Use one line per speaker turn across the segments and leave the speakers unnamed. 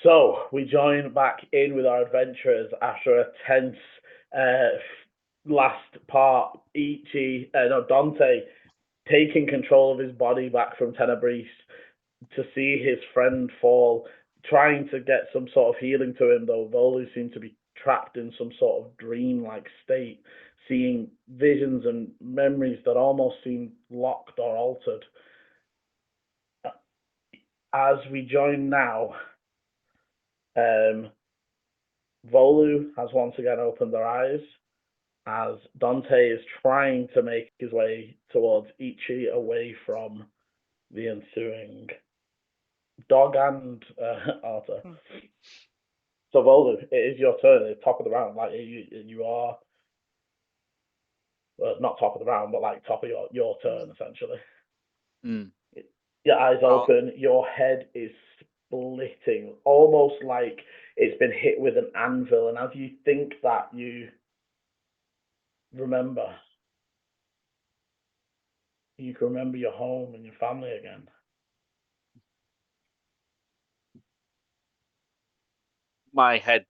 So we join back in with our adventurers after a tense last part. Dante taking control of his body back from Tenebriste to see his friend fall, trying to get some sort of healing to him, though Volu seemed to be trapped in some sort of dream-like state, seeing visions and memories that almost seemed locked or altered. As we join now, Volu has once again opened their eyes as Dante is trying to make his way towards Ichi away from the ensuing dog and Arta. So Volu, it is your turn at the top of the round. Like you are, well, not top of the round, but like top of your turn essentially. Your eyes open, your head is splitting, almost like it's been hit with an anvil. And as you think that, you remember. You can remember your home and your family again.
My head,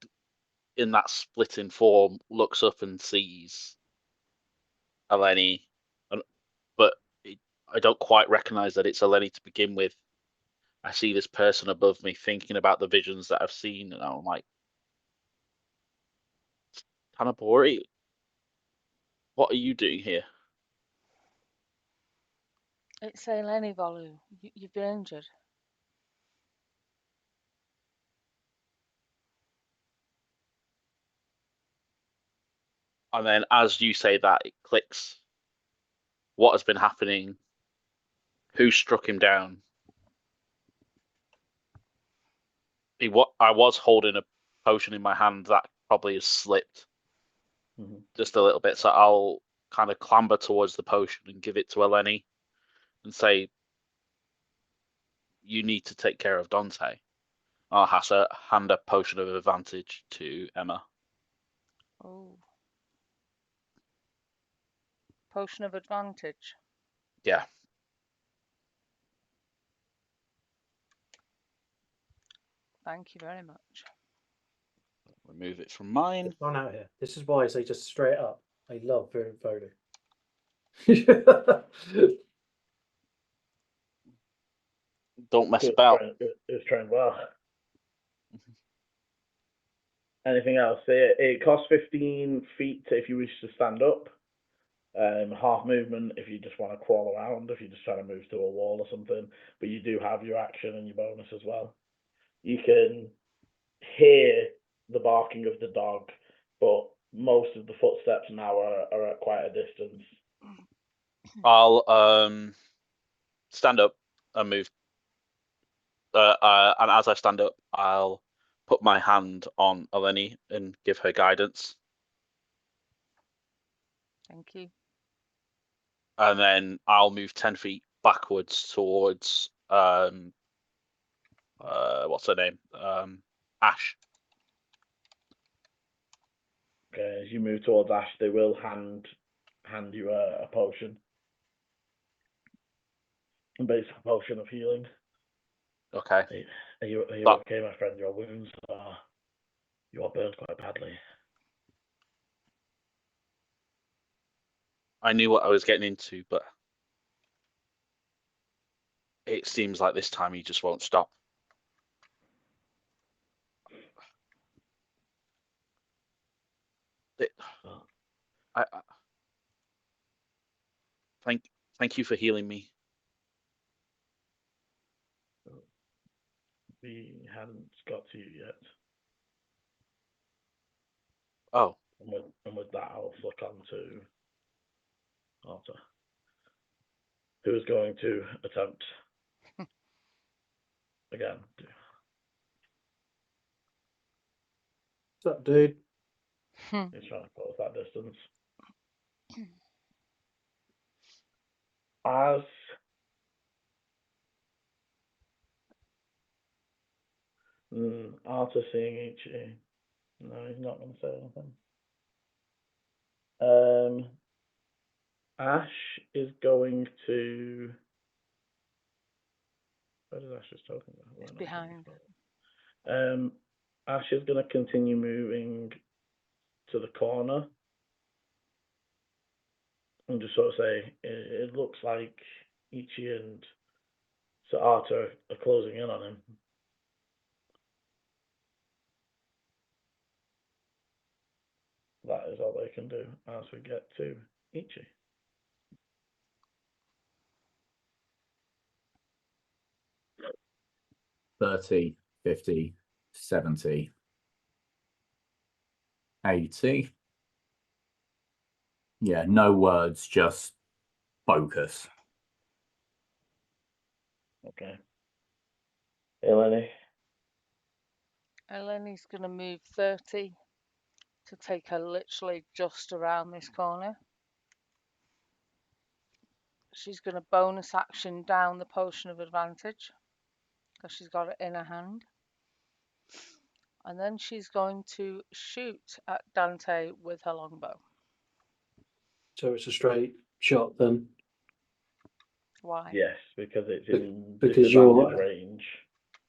in that splitting form, looks up and sees Eleni, but I don't quite recognise that it's Eleni to begin with. I see this person above me thinking about the visions that I've seen, and I'm like, Tanabori, what are you doing here?
It's Eleni, Volu. You've been injured.
And then as you say that, it clicks. What has been happening? Who struck him down? I was holding a potion in my hand that probably has slipped just a little bit, so I'll kind of clamber towards the potion and give it to Eleni and say, you need to take care of Dante. I'll hand a potion of advantage to Emma.
Oh. Potion of advantage?
Yeah.
Thank you very much.
Remove it from mine.
It's gone out here. This is why I say just straight up. I love Volu.
Don't mess about.
It was trained well. Anything else? It costs 15 feet if you wish to stand up. Half movement if you just want to crawl around, if you're just trying to move to a wall or something. But you do have your action and your bonus as well. You can hear the barking of the dog, but most of the footsteps now are at quite a distance.
I'll stand up and move. And as I stand up, I'll put my hand on Eleni and give her guidance.
Thank you.
And then I'll move 10 feet backwards towards what's her name? Ash.
Okay, as you move towards Ash, they will hand you a potion. A basic potion of healing.
Okay.
Are you okay, my friend? Your wounds you are burned quite badly.
I knew what I was getting into, but it seems like this time he just won't stop. Thank you for healing me.
We hadn't got to you yet.
Oh.
And with that, I'll flick on to Arta, who is going to attempt again.
What's up, dude?
He's trying to close that distance. As Arta seeing Ichi. No, he's not going to say anything. Ash is going to. Where is Ash just talking about?
It's behind.
Ash is going to continue moving to the corner and just sort of say, it looks like Ichi and Sir Arthur are closing in on him. That is all they can do as we get to Ichi.
$30, $50, $70, $80. Yeah, no words, just focus.
Okay. Eleni?
Eleni's going to move 30 to take her literally just around this corner. She's going to bonus action down the potion of advantage because she's got it in her hand. And then she's going to shoot at Dante with her longbow.
So it's a straight shot then.
Why?
Yes, because it's in
Because
disadvantage range.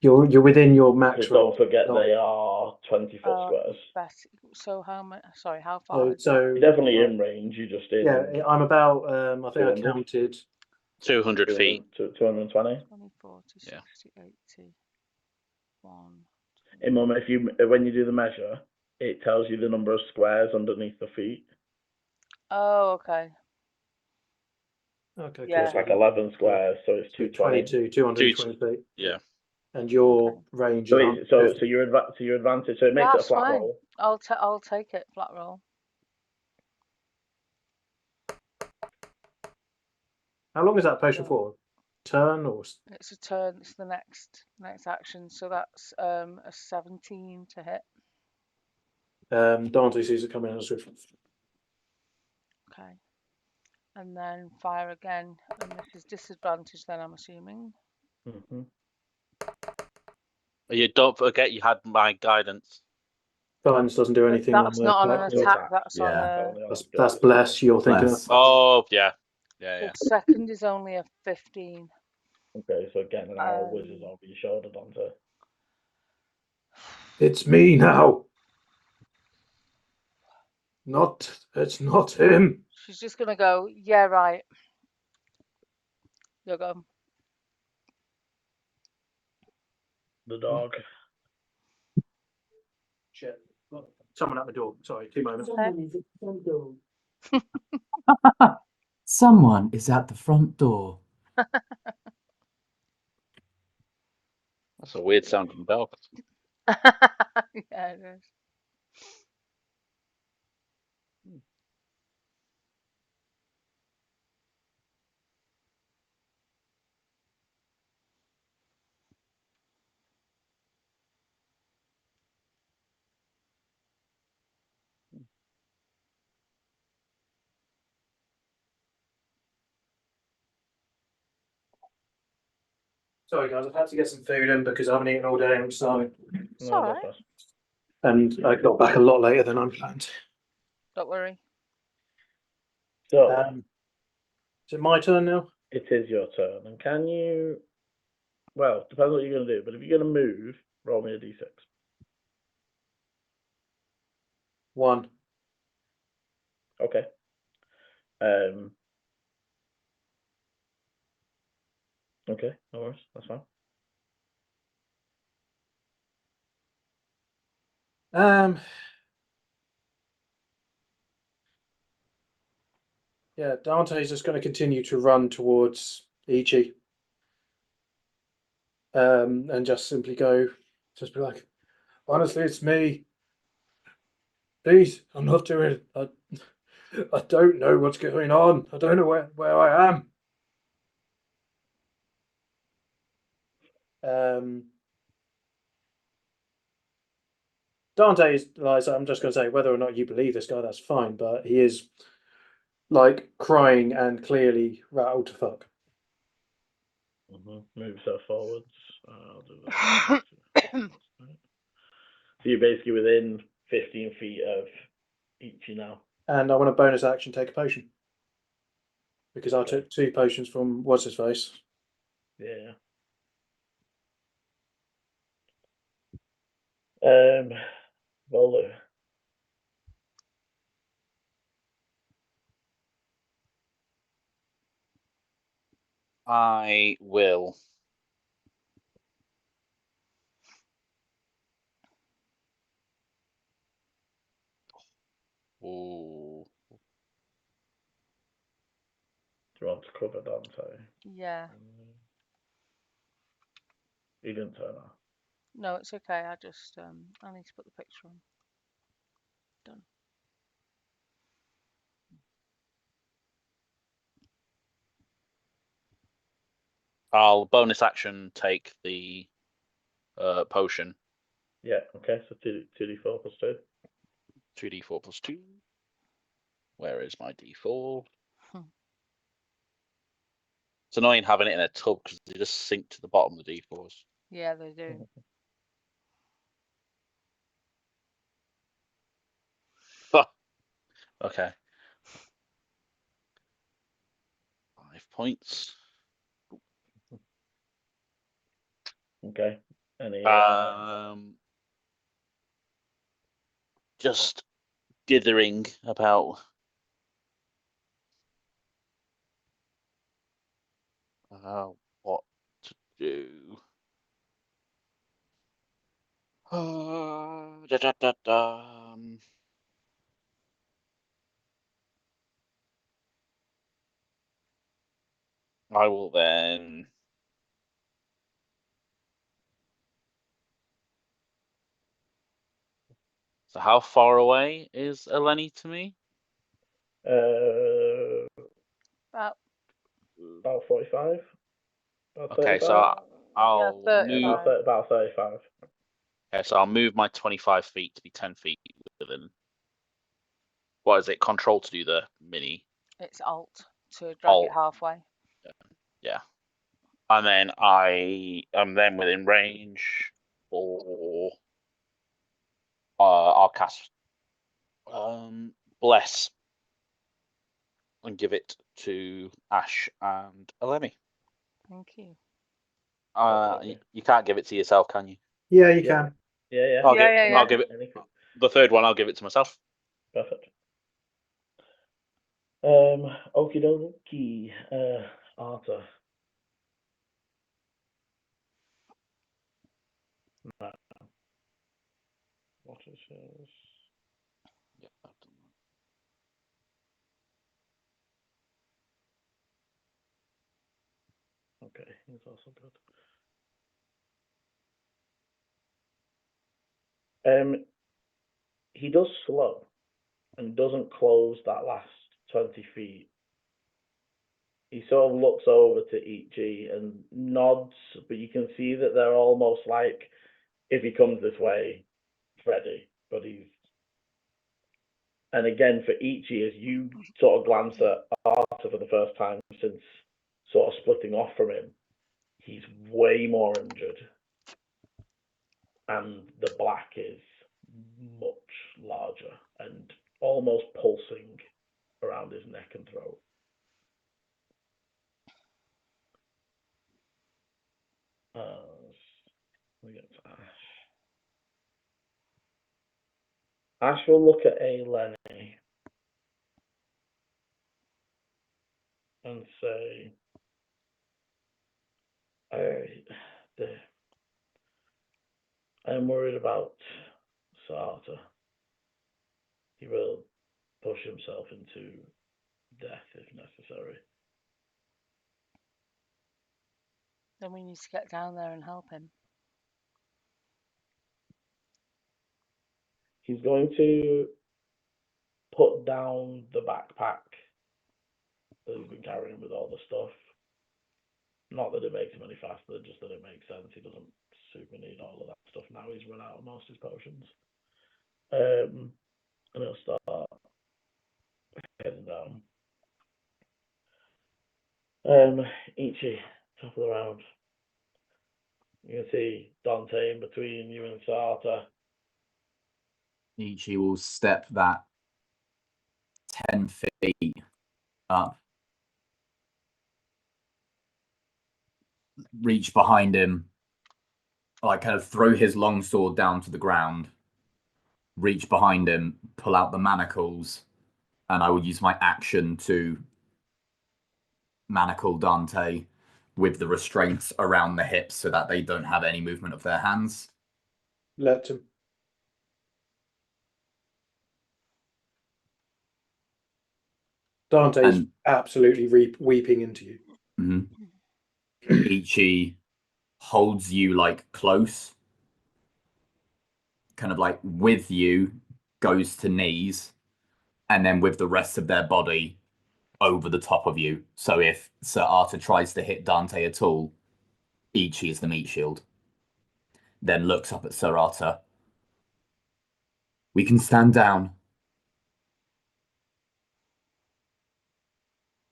You're within your max
Just don't
range.
forget
not-
they are 20-foot squares.
So how much? Sorry, how far?
So
You're definitely in range. You're just in.
yeah, I'm about. I think I
200.
counted.
200 feet.
220.
20, 40,
Yeah.
60, 80. 1.
In Mum, when you do the measure, it tells you the number of squares underneath the feet.
Oh, okay.
Okay,
Yeah.
It's like 11 squares, so it's 220.
220 feet.
Yeah.
And your
Okay.
range
So,
is
so your advantage. So it makes it a
That's
flat
fine.
roll.
I'll take it, flat roll.
How long is that potion
Yeah.
for? Turn or
It's a turn. It's the next action. So that's a 17 to hit.
Dante sees it coming in as swift.
Okay. And then fire again. And this is disadvantage then, I'm assuming.
Mm-hmm.
You don't forget you had my guidance.
Guidance doesn't do anything on
That's
the
not on an
attack.
No
attack.
attack.
That's on
Yeah.
a.
That's bless you're thinking
Bless.
of.
Oh, yeah. Yeah,
The
yeah.
second is only a 15.
Okay, so again, an arrow whizzes over your shoulder, Dante.
It's me now. It's not him.
She's just gonna go. Yeah, right. You'll go.
The dog.
Shit. Someone at the door. Sorry, 2 moments.
Okay.
Someone is at the front door.
That's a weird sounding bell.
Yeah, it is.
Sorry, guys. I've had to get some food in because I haven't eaten all day. I'm starving.
It's
No,
all
that's
right.
fast.
And I got back a lot later than I planned.
Don't worry.
So,
Is it my turn now?
it is your turn. And can you... Well, depends what you're going to do. But if you're going to move, roll me a d6.
1.
Okay. Okay, no worries. That's fine.
Yeah, Dante's just going to continue to run towards Ichi. And just simply go, just be like, honestly, it's me. Please, I'm not doing it. I don't know what's going on. I don't know where I am. Dante is, like, I'm just going to say, whether or not you believe this guy, that's fine, but he is like crying and clearly rattled to fuck.
Move yourself forwards. I'll do that. So you're basically within 15 feet of Ichi now.
And I want a bonus action, take a potion. Because I took 2 potions from what's his face.
Yeah. Volu.
I will. Ooh.
Do you want to cover Dante?
Yeah.
He didn't turn off.
No, it's okay. I just I need to put the picture on. Done.
I'll bonus action take the potion.
Yeah, okay, so 2d4 plus 2.
2d4 plus 2. Where is my d4? It's annoying having it in a tub because they just sink to the bottom of the d4s.
Yeah, they do.
Okay. 5 points.
Okay. Any
just dithering about what to do. I will then. So how far away is Eleni to me?
About
45? About
Okay,
35?
so I'll
yeah,
move.
35.
About 35.
Okay, so I'll move my 25 feet to be 10 feet within. What is it? Control to do the mini.
It's alt to drag it halfway.
Yeah. And then I am then within range for I'll cast Bless and give it to Ash and Eleni.
Thank you.
You can't give it to yourself, can you?
Yeah, you can.
Yeah.
I'll give it the third one. I'll give it to myself.
Perfect. Okie dokie. Arthur. No. What is his?
Yeah, I've done that.
Okay, he's also good. He does slow and doesn't close that last 20 feet. He sort of looks over to Ichi and nods, but you can see that they're almost like, if he comes this way, ready. But he's. And again, for Ichi, as you sort of glance at Arthur for the first time since sort of splitting off from him, he's way more injured. And the black is much larger and almost pulsing around his neck and throat. We get to Ash. Ash will look at Eleni and say, I'm worried about Sarta. He will push himself into death if necessary.
Then we need to get down there and help him.
He's going to put down the backpack that he's been carrying with all the stuff. Not that it makes him any faster, just that it makes sense. He doesn't super need all of that stuff now. He's run out of most of his potions. And he'll start heading down. Ichi, top of the round. You can see Dante in between you and Sarta.
Ichi will step that 10 feet up, reach behind him, like kind of throw his long sword down to the ground, reach behind him, pull out the manacles, and I will use my action to manacle Dante with the restraints around the hips so that they don't have any movement of their hands.
Let him. Dante's absolutely weeping into you.
Ichi holds you like close, kind of like with you, goes to knees, and then with the rest of their body over the top of you. So if Sir Arthur tries to hit Dante at all, Ichi is the meat shield. Then looks up at Sir Arthur. We can stand down.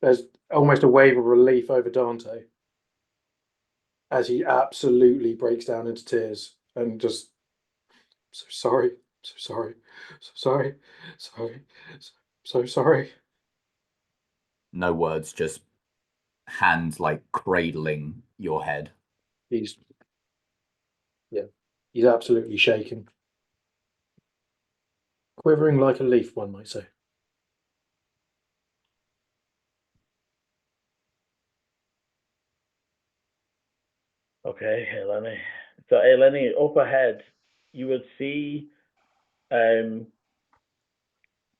There's almost a wave of relief over Dante as he absolutely breaks down into tears and just, so sorry, so sorry, so sorry, sorry, so sorry.
No words, just hands like cradling your head.
He's absolutely shaking. Quivering like a leaf, one might say.
Okay, Eleni. So Eleni, up ahead, you would see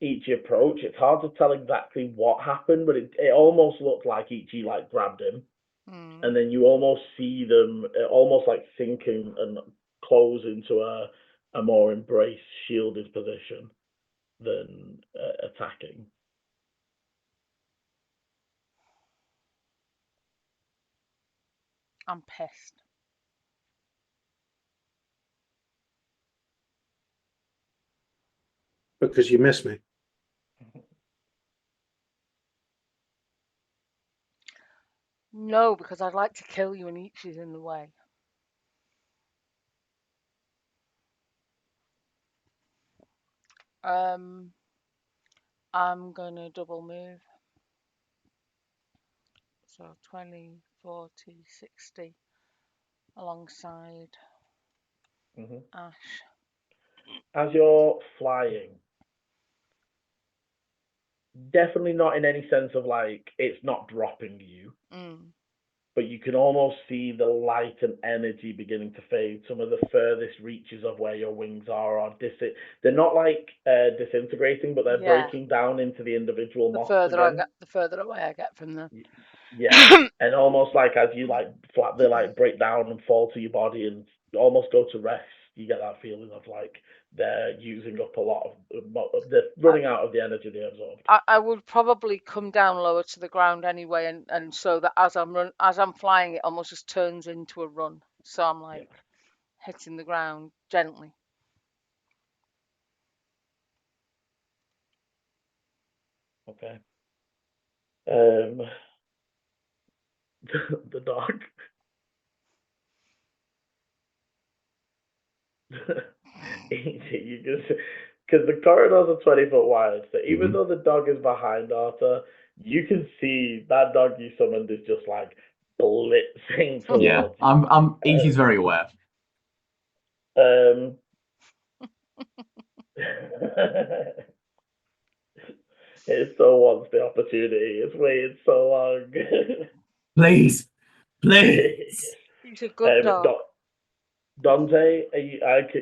Ichi approach. It's hard to tell exactly what happened, but it almost looked like Ichi like grabbed him, and then you almost see them almost like sinking and close into a more embraced, shielded position than attacking.
I'm pissed.
Because you miss me.
No, because I'd like to kill you and Ichi's in the way. I'm gonna double move. So 20, 40, 60 alongside Ash.
As you're flying, definitely not in any sense of like it's not dropping you, but you can almost see the light and energy beginning to fade. Some of the furthest reaches of where your wings are they're not like disintegrating, but they're breaking down into the individual moths again.
The further away I get from them.
Yeah, and almost like as you like they like break down and fall to your body and almost go to rest, you get that feeling of like they're using up a lot of they're running out of the energy they absorbed.
I would probably come down lower to the ground anyway, and so that as I'm flying, it almost just turns into a run. So I'm like hitting the ground gently.
Okay. The dog. You just because the corridors are 20 foot wide, so even though the dog is behind Arthur, you can see that dog you summoned is just like blitzing towards you.
Ichi's very aware.
It still wants the opportunity. It's waited so long.
Please.
He's a good dog.
Dante,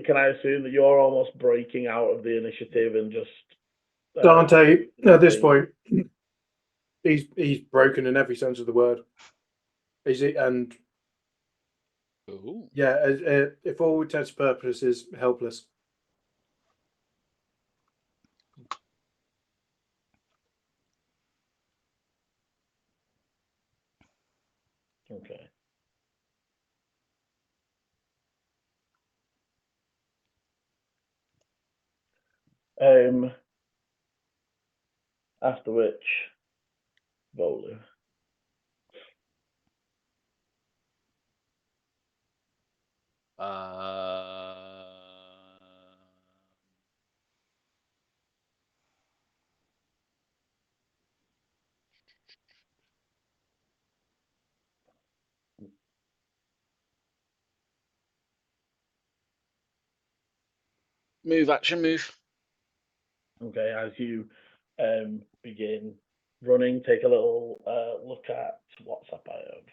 can I assume that you're almost breaking out of the initiative and just
Dante, at this point, he's broken in every sense of the word. Is it? And yeah, if all intents and purposes, helpless.
Okay. After which, Volu.
Move, action, move.
Okay, as you begin running, take a little look at WhatsApp. I have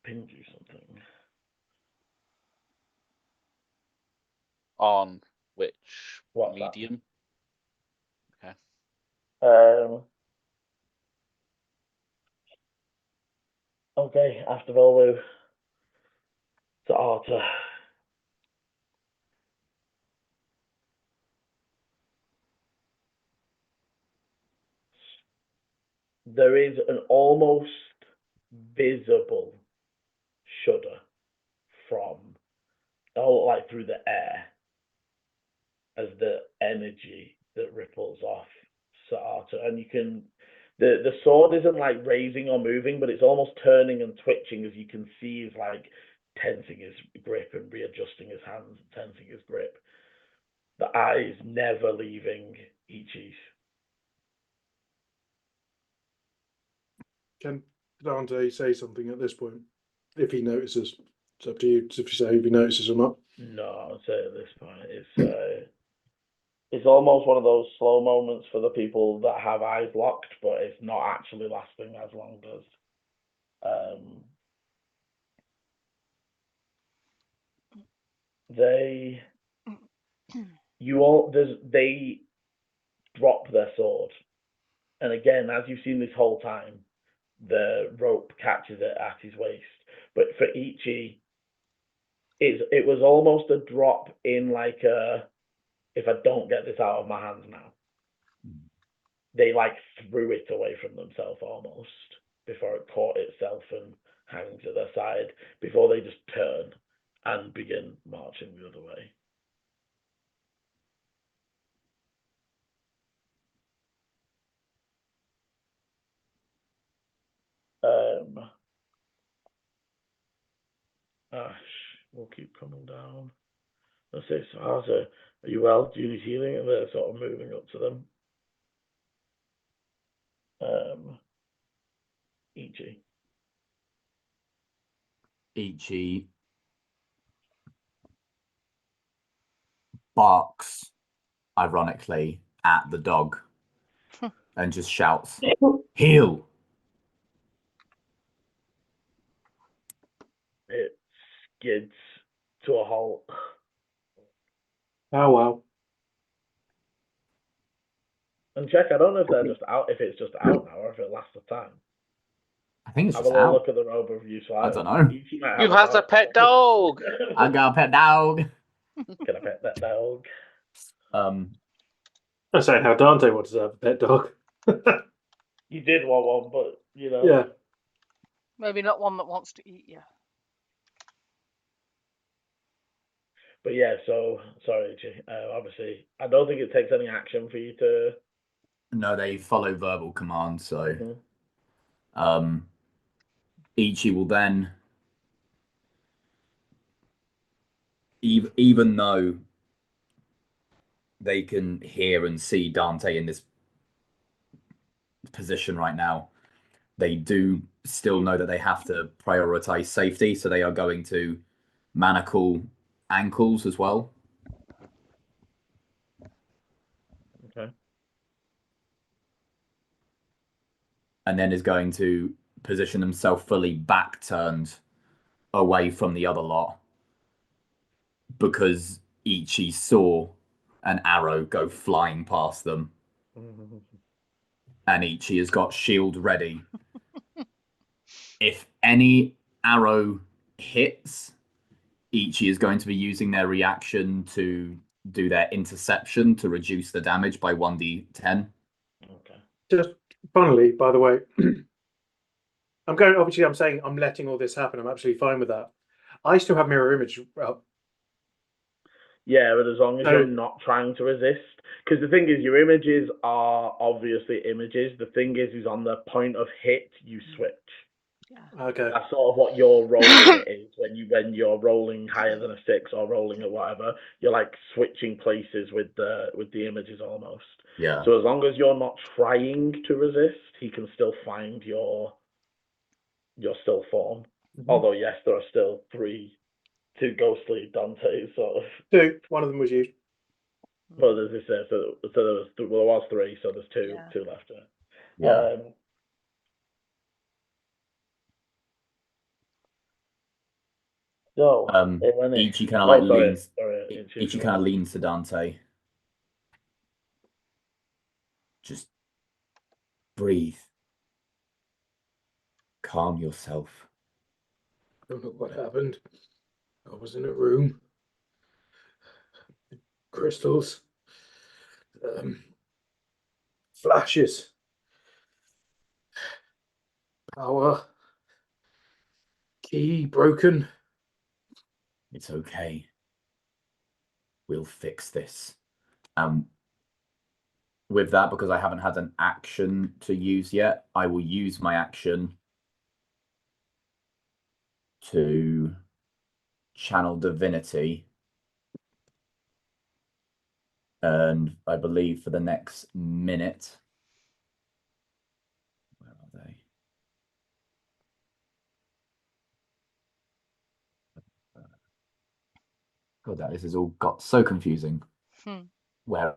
pinged you something.
On which
WhatsApp.
medium? Okay.
Okay, after Volu to Arta. There is an almost visible shudder from, like through the air, as the energy that ripples off Saata, and you can. The sword isn't like raising or moving, but it's almost turning and twitching as you can see he's like tensing his grip and readjusting his hands and tensing his grip. The eyes never leaving Ichi's.
Can Dante say something at this point? If he notices. It's up to you if you say if he notices or not.
No, I'd say at this point it's almost one of those slow moments for the people that have eyes locked, but it's not actually lasting as long as they drop their sword, and again, as you've seen this whole time, the rope catches it at his waist. But for Ichi, it was almost a drop in like a, if I don't get this out of my hands now, they like threw it away from themselves almost before it caught itself and hangs at their side, before they just turn and begin marching the other way. Ash will keep coming down. I say, Sahasa, are you well? Do you need healing? And they're sort of moving up to them. Ichi.
Ichi barks, ironically, at the dog and just shouts, "Heal!"
It skids to a halt.
Oh wow.
And check, I don't know if they're just out, if it's just out now, or if it lasts a time.
I think it's
Have
just
a little
out.
look at the robe review. So
I don't know.
Ichi might
You
have
has a pet dog.
I got a pet dog.
Can I pet that dog?
I'm saying how Dante wants to have a pet dog.
You did want one, but you know.
Yeah.
Maybe not one that wants to eat you.
But yeah, so sorry, Ichi. Obviously, I don't think it takes any action for you to.
No, they follow verbal commands, so
Mhm.
Ichi will then, even though they can hear and see Dante in this position right now, they do still know that they have to prioritize safety, so they are going to manacle ankles as well.
Okay.
And then is going to position themselves fully back turned away from the other lot, because Ichi saw an arrow go flying past them. And Ichi has got shield ready. If any arrow hits, Ichi is going to be using their reaction to do their interception to reduce the damage by 1d10.
Okay.
Just funnily, by the way, I'm saying I'm letting all this happen. I'm absolutely fine with that. I still have mirror image up.
Yeah, but as long as you're not trying to resist, because the thing is, your images are obviously images. The thing is on the point of hit, you switch.
Yeah.
Okay.
That's sort of what your rolling is when you're rolling higher than a 6 or rolling at whatever. You're like switching places with the images almost.
Yeah.
So as long as you're not trying to resist, he can still find your still form. Although yes, there are still 3 two ghostly Dantes, sort of.
Two. One of them was used.
Well, there's this there, so there was three, so there's two
Yeah.
left.
Yeah.
So,
Ichi kind of like leans.
Sorry,
Ichi kind of leans to Dante. Just breathe. Calm yourself.
I don't know what happened. I was in a room. Crystals. Flashes. Power. Key broken.
It's okay. We'll fix this. With that, because I haven't had an action to use yet, I will use my action to channel divinity. And I believe for the next minute, where are they? God, this has all got so confusing. Where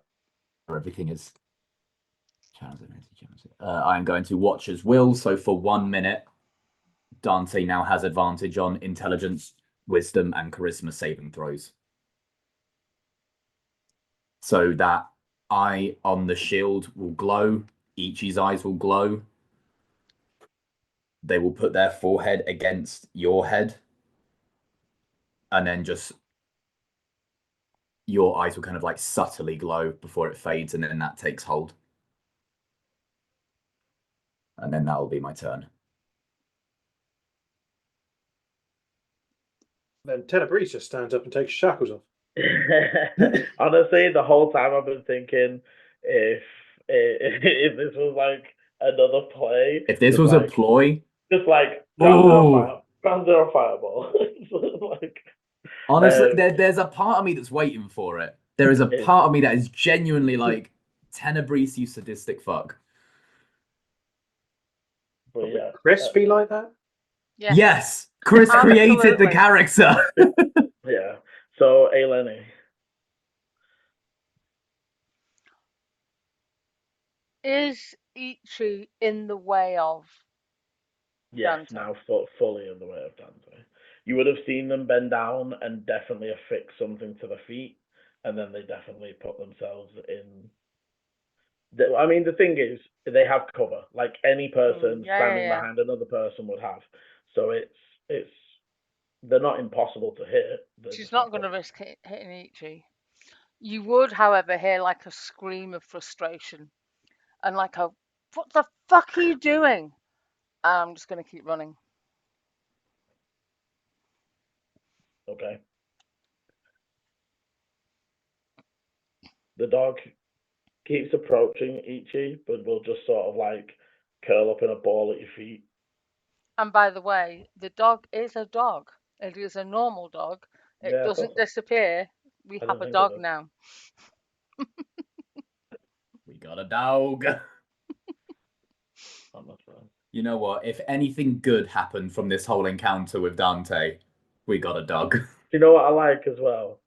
everything is. I am going to watch as will. So for 1 minute, Dante now has advantage on intelligence, wisdom, and charisma saving throws. So that eye on the shield will glow. Ichi's eyes will glow. They will put their forehead against your head. And then just your eyes will kind of like subtly glow before it fades, and then that takes hold. And then that will be my turn.
Then ttrpg just stands up and takes shackles off.
Honestly, the whole time I've been thinking if this was like another play,
if this was like, a ploy,
just like ground zero fireball. Like,
honestly, there's a part of me that's waiting for it. There is a part of me that is genuinely like, Tenebrae, you sadistic fuck.
But yeah,
Chris be like that?
Yes, Chris created the character.
Yeah. So, Eleni.
Is Ichi in the way of
Yes,
Dante?
now fully in the way of Dante. You would have seen them bend down and definitely affix something to the feet, and then they definitely put themselves in. I mean, the thing is, they have cover, like any person standing behind another person would have. So it's they're not impossible to hit.
She's not going to risk hitting Ichi. You would, however, hear like a scream of frustration and like a, what the fuck are you doing? I'm just going to keep running.
Okay. The dog keeps approaching Ichi, but will just sort of like curl up in a ball at your feet.
And by the way, the dog is a dog. It is a normal dog. It doesn't disappear. We have a dog now.
We got a dog. You know what? If anything good happened from this whole encounter with Dante, we got a dog.
Do you know what I like as well?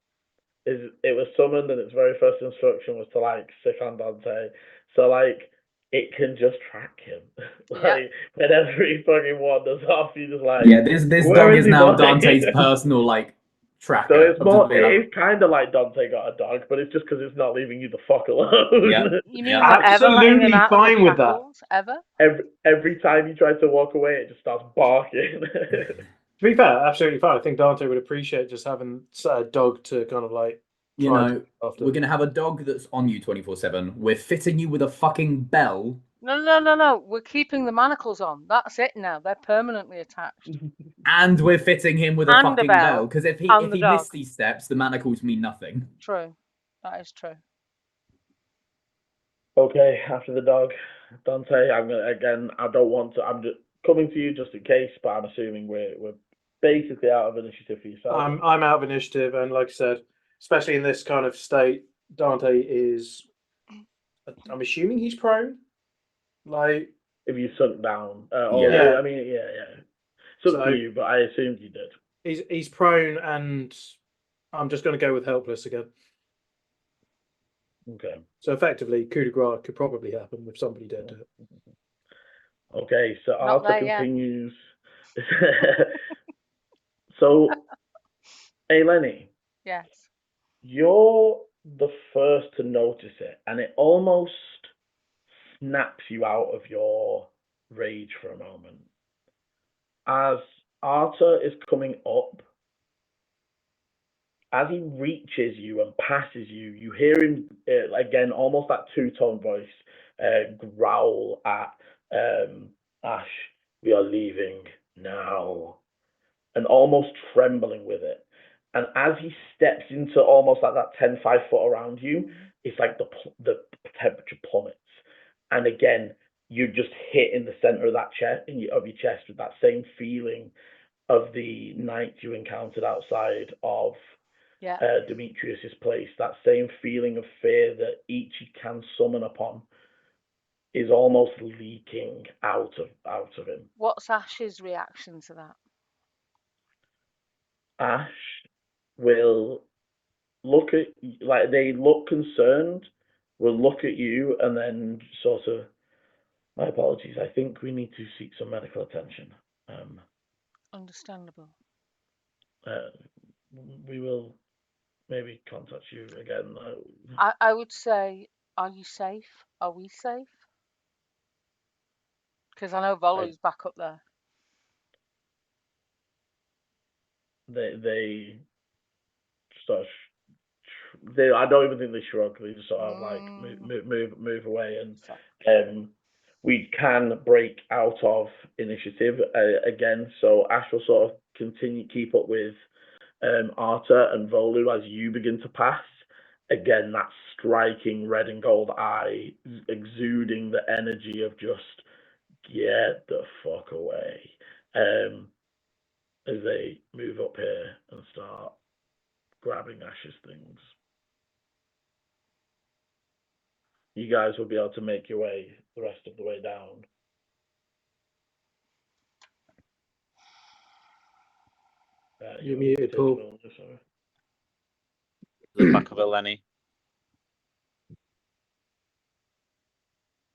Is it was summoned and its very first instruction was to like sick on Dante. So like it can just track him. Like whenever he fucking wanders off, you just like
this dog is now Dante's personal like tracker.
So it's more it's kind of like Dante got a dog, but it's just because it's not leaving you the fuck alone.
Yeah.
You mean absolutely fine with that? Ever?
Every time you try to walk away, it just starts barking.
To be fair, absolutely fine. I think Dante would appreciate just having a dog to kind of like.
You know, we're going to have a dog that's on you 24/7. We're fitting you with a fucking bell.
No. We're keeping the manacles on. That's it now. They're permanently attached.
And we're fitting him with a fucking bell. Because if he missed these steps, the manacles mean nothing.
True. That is true.
Okay, after the dog, Dante, I'm gonna again. I don't want to. I'm just coming to you just in case, but I'm assuming we're basically out of initiative for yourself.
I'm out of initiative, and like I said, especially in this kind of state, Dante is. I'm assuming he's prone. Like
if you sunk down,
yeah.
I mean, yeah. It's up to you, but I assumed you did.
he's prone, and I'm just going to go with helpless again.
Okay.
So effectively, coup de grace could probably happen with somebody dead to it.
Okay, so
Not
Arthur
there yet.
continues. So, hey Lenny,
Yes.
you're the first to notice it, and it almost snaps you out of your rage for a moment. As Arthur is coming up, as he reaches you and passes you, you hear him again, almost that two-tone voice, growl at Ash, "We are leaving now," and almost trembling with it. And as he steps into almost like that 10-5 foot around you, it's like the temperature plummets. And again, you just hit in the center of that chest, of your chest, with that same feeling of the night you encountered outside of Demetrius's place. That same feeling of fear that each can summon upon is almost leaking out of him.
What's Ash's reaction to that?
Ash will look at, like, they look concerned, will look at you and then sort of, "My apologies, I think we need to seek some medical attention.
Understandable.
We will maybe contact you again."
I would say, are you safe? Are we safe? Because I know Volu's back up there.
They sort of, I don't even think they shrug. They just sort of like move away, and we can break out of initiative again. So Ash will sort of keep up with Arta and Volu as you begin to pass. Again, that striking red and gold eye, exuding the energy of just get the fuck away. As they move up here and start grabbing Ash's things. You guys will be able to make your way the rest of the way down.
You're muted, Paul.
The back of Eleni.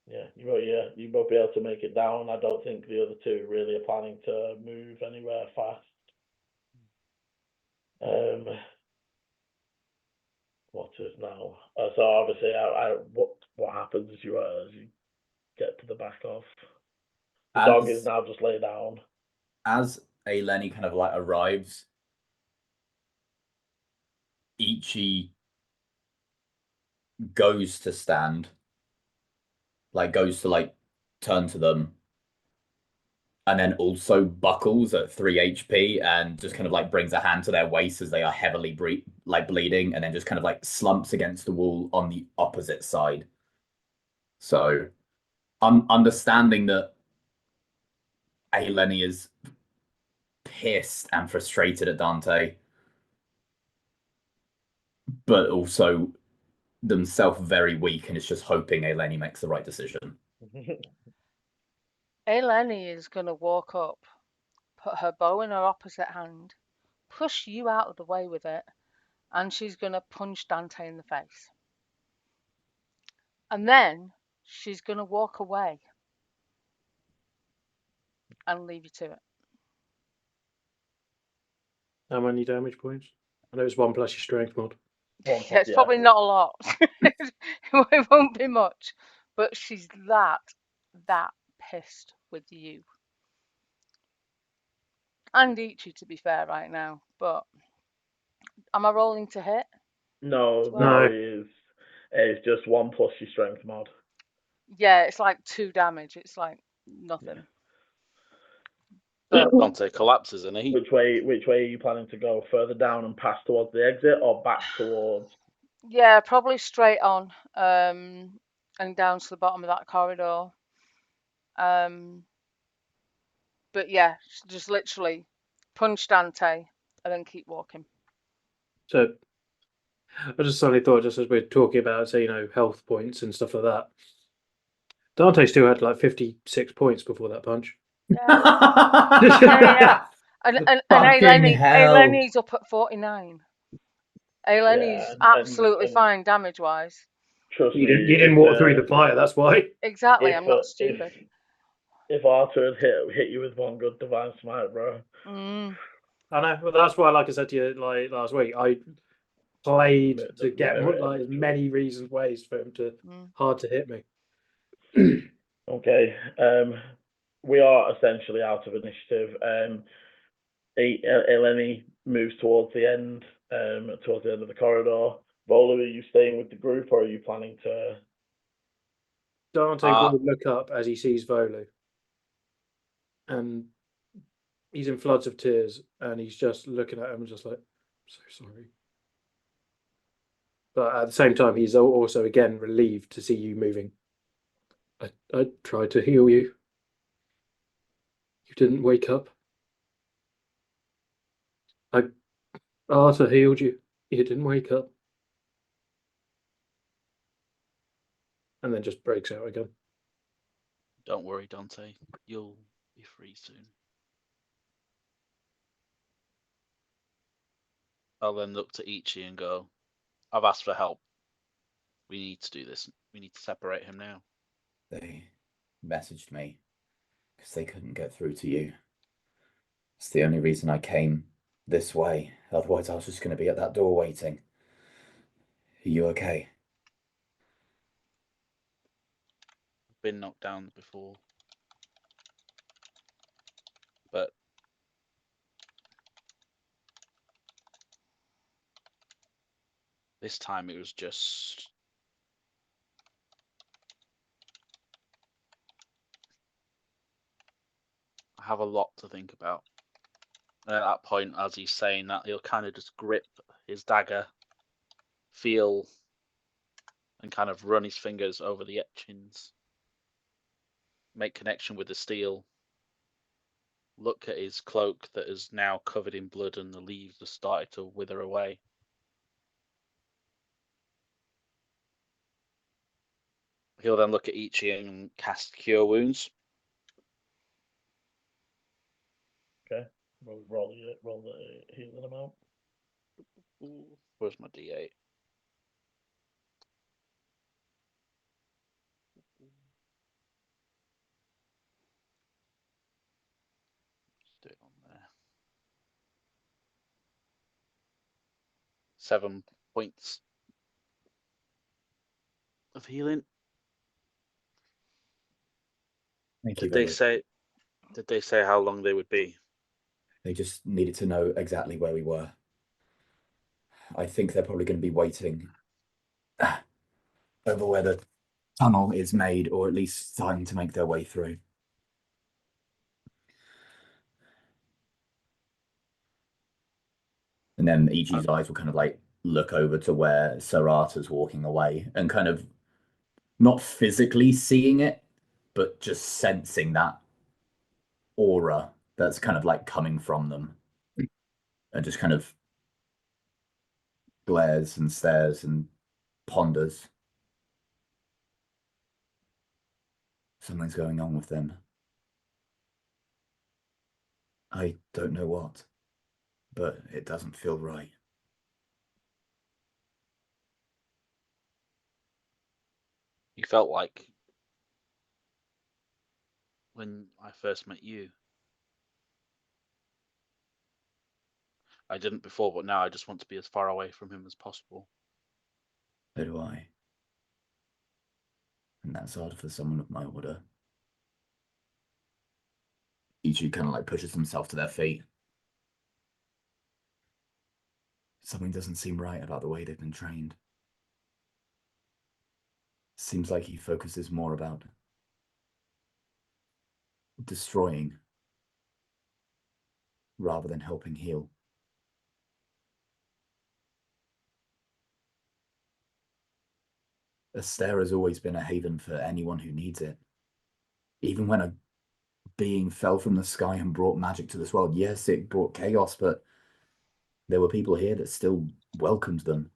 Yeah, you won't be able to make it down. I don't think the other two really are planning to move anywhere fast. What is now? So obviously, what happens as you get to the back of the dog is now just laid down.
As Eleni kind of like arrives, Ichi goes to stand, goes to turn to them, and then also buckles at 3 HP and just kind of brings a hand to their waist as they are heavily bleeding, and then just kind of slumps against the wall on the opposite side. So I'm understanding that Eleni is pissed and frustrated at Dante, but also themselves very weak, and is just hoping Eleni makes the right decision.
Eleni is going to walk up, put her bow in her opposite hand, push you out of the way with it, and she's going to punch Dante in the face. And then she's going to walk away and leave you to it.
How many damage points? I know it's 1 plus your strength mod.
Yeah, it's probably not a lot. It won't be much. But she's that pissed with you. And Ichi, to be fair, right now. But am I rolling to hit?
No,
No.
it's just 1 plus your strength mod.
Yeah, it's like 2 damage. It's like nothing.
But Dante collapses, isn't he?
Which way are you planning to go? Further down and pass towards the exit, or back towards?
Yeah, probably straight on, and down to the bottom of that corridor. But yeah, just literally punch Dante and then keep walking.
So I just suddenly thought, just as we're talking about, say, health points and stuff like that, Dante still had 56 points before that punch.
Yeah. And
Fucking hell.
Eleni's up at 49. Eleni's
Yeah,
absolutely
and
fine damage wise.
trust
You
me,
didn't walk through the fire, that's why.
Exactly, I'm not stupid.
if Arthur had hit you with one good divine smite, bro.
Mm.
I know. Well, that's why, like I said to you like last week, I played to get
mirror
as many reasons ways for him to hard to hit me.
Okay. We are essentially out of initiative. Eleni moves towards the end, towards the end of the corridor. Volu, are you staying with the group, or are you planning to?
Dante will look up as he sees Volu, and he's in floods of tears, and he's just looking at him, just like, "I'm so sorry." But at the same time, he's also again relieved to see you moving. I tried to heal you. You didn't wake up. Arthur healed you. You didn't wake up. And then just breaks out again.
Don't worry, Dante. You'll be free soon. I'll then look to Ichi and go, I've asked for help. We need to do this. We need to separate him now.
They messaged me because they couldn't get through to you. It's the only reason I came this way. Otherwise, I was just going to be at that door waiting. Are you okay?
I've been knocked down before. But this time it was just... I have a lot to think about. And at that point, as he's saying that, he'll kind of just grip his dagger, feel, and kind of run his fingers over the etchings, make connection with the steel, look at his cloak that is now covered in blood and the leaves have started to wither away. He'll then look at Ichi and cast Cure Wounds.
Okay. Roll the healing amount.
Where's my D8? Do it on there. 7 points of healing. Did they say how long they would be?
They just needed to know exactly where we were. I think they're probably going to be waiting over where the tunnel is made, or at least starting to make their way through. And then Ichi's eyes will kind of like look over to where Sarata's walking away and kind of not physically seeing it, but just sensing that aura that's kind of like coming from them. And just kind of glares and stares and ponders. Something's going on with them. I don't know what, but it doesn't feel right.
You felt like when I first met you. I didn't before, but now I just want to be as far away from him as possible.
So do I. And that's odd for someone of my order. Ichi kind of like pushes himself to their feet. Something doesn't seem right about the way they've been trained. Seems like he focuses more about destroying rather than helping heal. Astera's always been a haven for anyone who needs it. Even when a being fell from the sky and brought magic to this world, yes, it brought chaos, but there were people here that still welcomed them.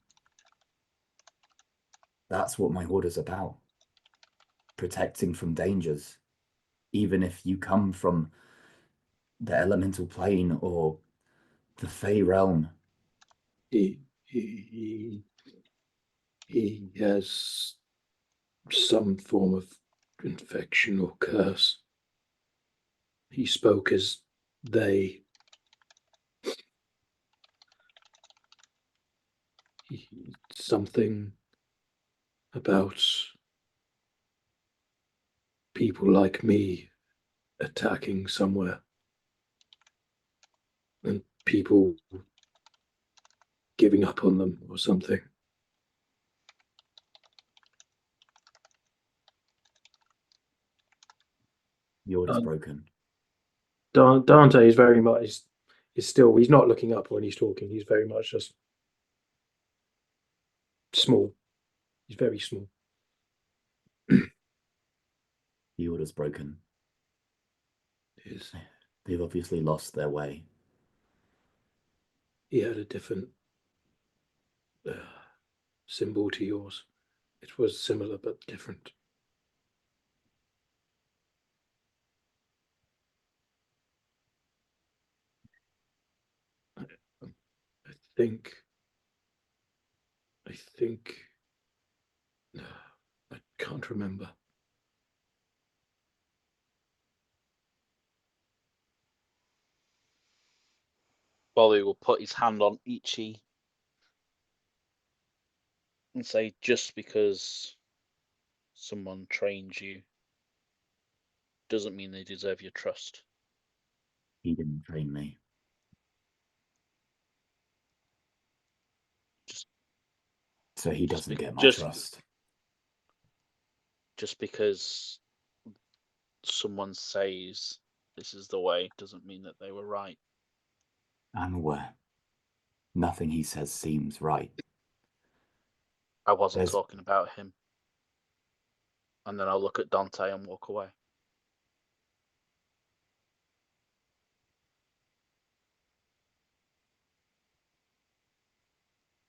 That's what my order's about. Protecting from dangers. Even if you come from the elemental plane or the Fey realm.
He has some form of infection or curse. He spoke as they. Something about people like me attacking somewhere and people giving up on them or something.
The order's broken.
Dante is very much he's not looking up when he's talking. He's very much just small. He's very small.
The order's broken.
Is
They've obviously lost their way.
he had a different symbol to yours. It was similar but different. I think I can't remember.
Volu will put his hand on Ichi and say, just because someone trains you doesn't mean they deserve your trust.
He didn't train me. So he doesn't get my trust.
Just because someone says this is the way doesn't mean that they were right.
I'm aware. Nothing he says seems right.
I wasn't talking about him. And then I'll look at Dante and walk away.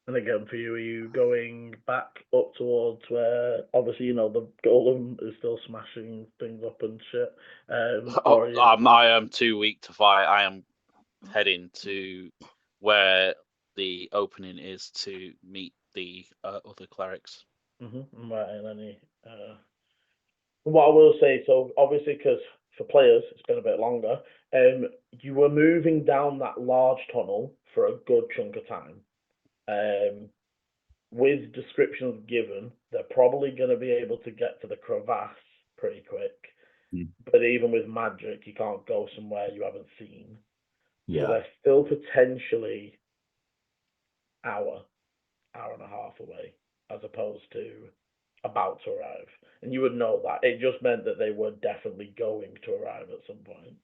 And again, for you, are you going back up towards where, obviously, you know, the golem is still smashing things up and shit?
I am too weak to fight. I am heading to where the opening is to meet the other clerics.
Mm-hmm. Right, and any... what I will say, so obviously, because for players, it's been a bit longer, you were moving down that large tunnel for a good chunk of time. With descriptions given, they're probably going to be able to get to the crevasse pretty quick. But even with magic, you can't go somewhere you haven't seen.
Yeah.
So they're still potentially hour and a half away, as opposed to about to arrive. And you would know that. It just meant that they were definitely going to arrive at some point.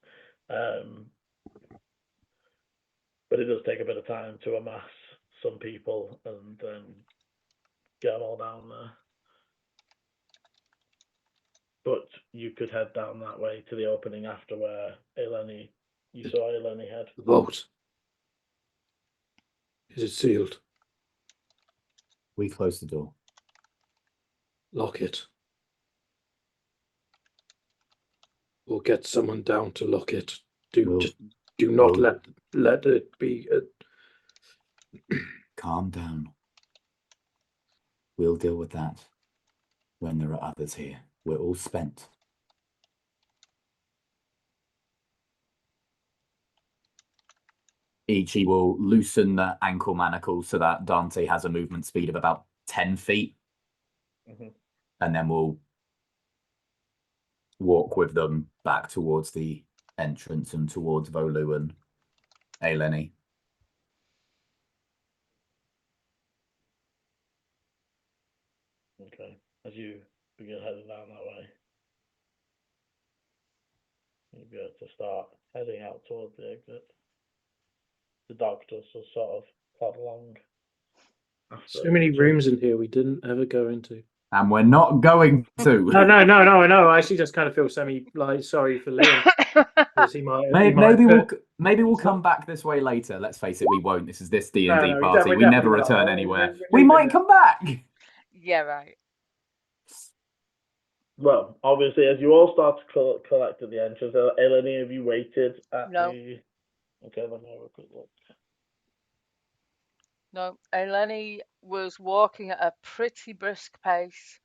But it does take a bit of time to amass some people and get them all down there. But you could head down that way to the opening after where you saw Eleni head.
The vault. Is it sealed?
We close the door.
Lock it. Or get someone down to lock it. Do not let it be.
Calm down. We'll deal with that when there are others here. We're all spent. Ichi will loosen the ankle manacles so that Dante has a movement speed of about 10 feet.
Mm-hmm.
And then we'll walk with them back towards the entrance and towards Volu and Eleni.
Okay. As you begin heading down that way, you'll be able to start heading out towards the exit. The doctors will sort of plod along.
So many rooms in here we didn't ever go into.
And we're not going to.
No. I actually just kind of feel sorry for Liam.
Maybe we'll come back this way later. Let's face it, we won't. This is this D&D
No,
party. We never return
not.
anywhere. We might come back.
Yeah, right.
Well, obviously, as you all start to collect at the entrance, Eleni, have you waited at
No.
the... Okay, let me have a quick look.
No, Eleni was walking at a pretty brisk pace,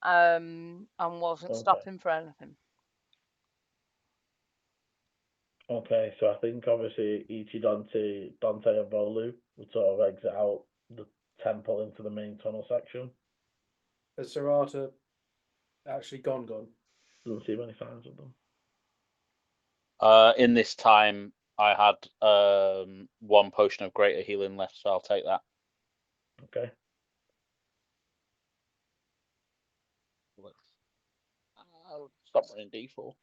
and wasn't
Okay.
stopping for anything.
Okay, so I think obviously Ichi, Dante, and Volu would sort of exit out the temple into the main tunnel section.
Has Serata actually gone?
Doesn't see many signs of them.
In this time, I had 1 potion of greater healing left, so I'll take that.
Okay.
I'll stop running D4.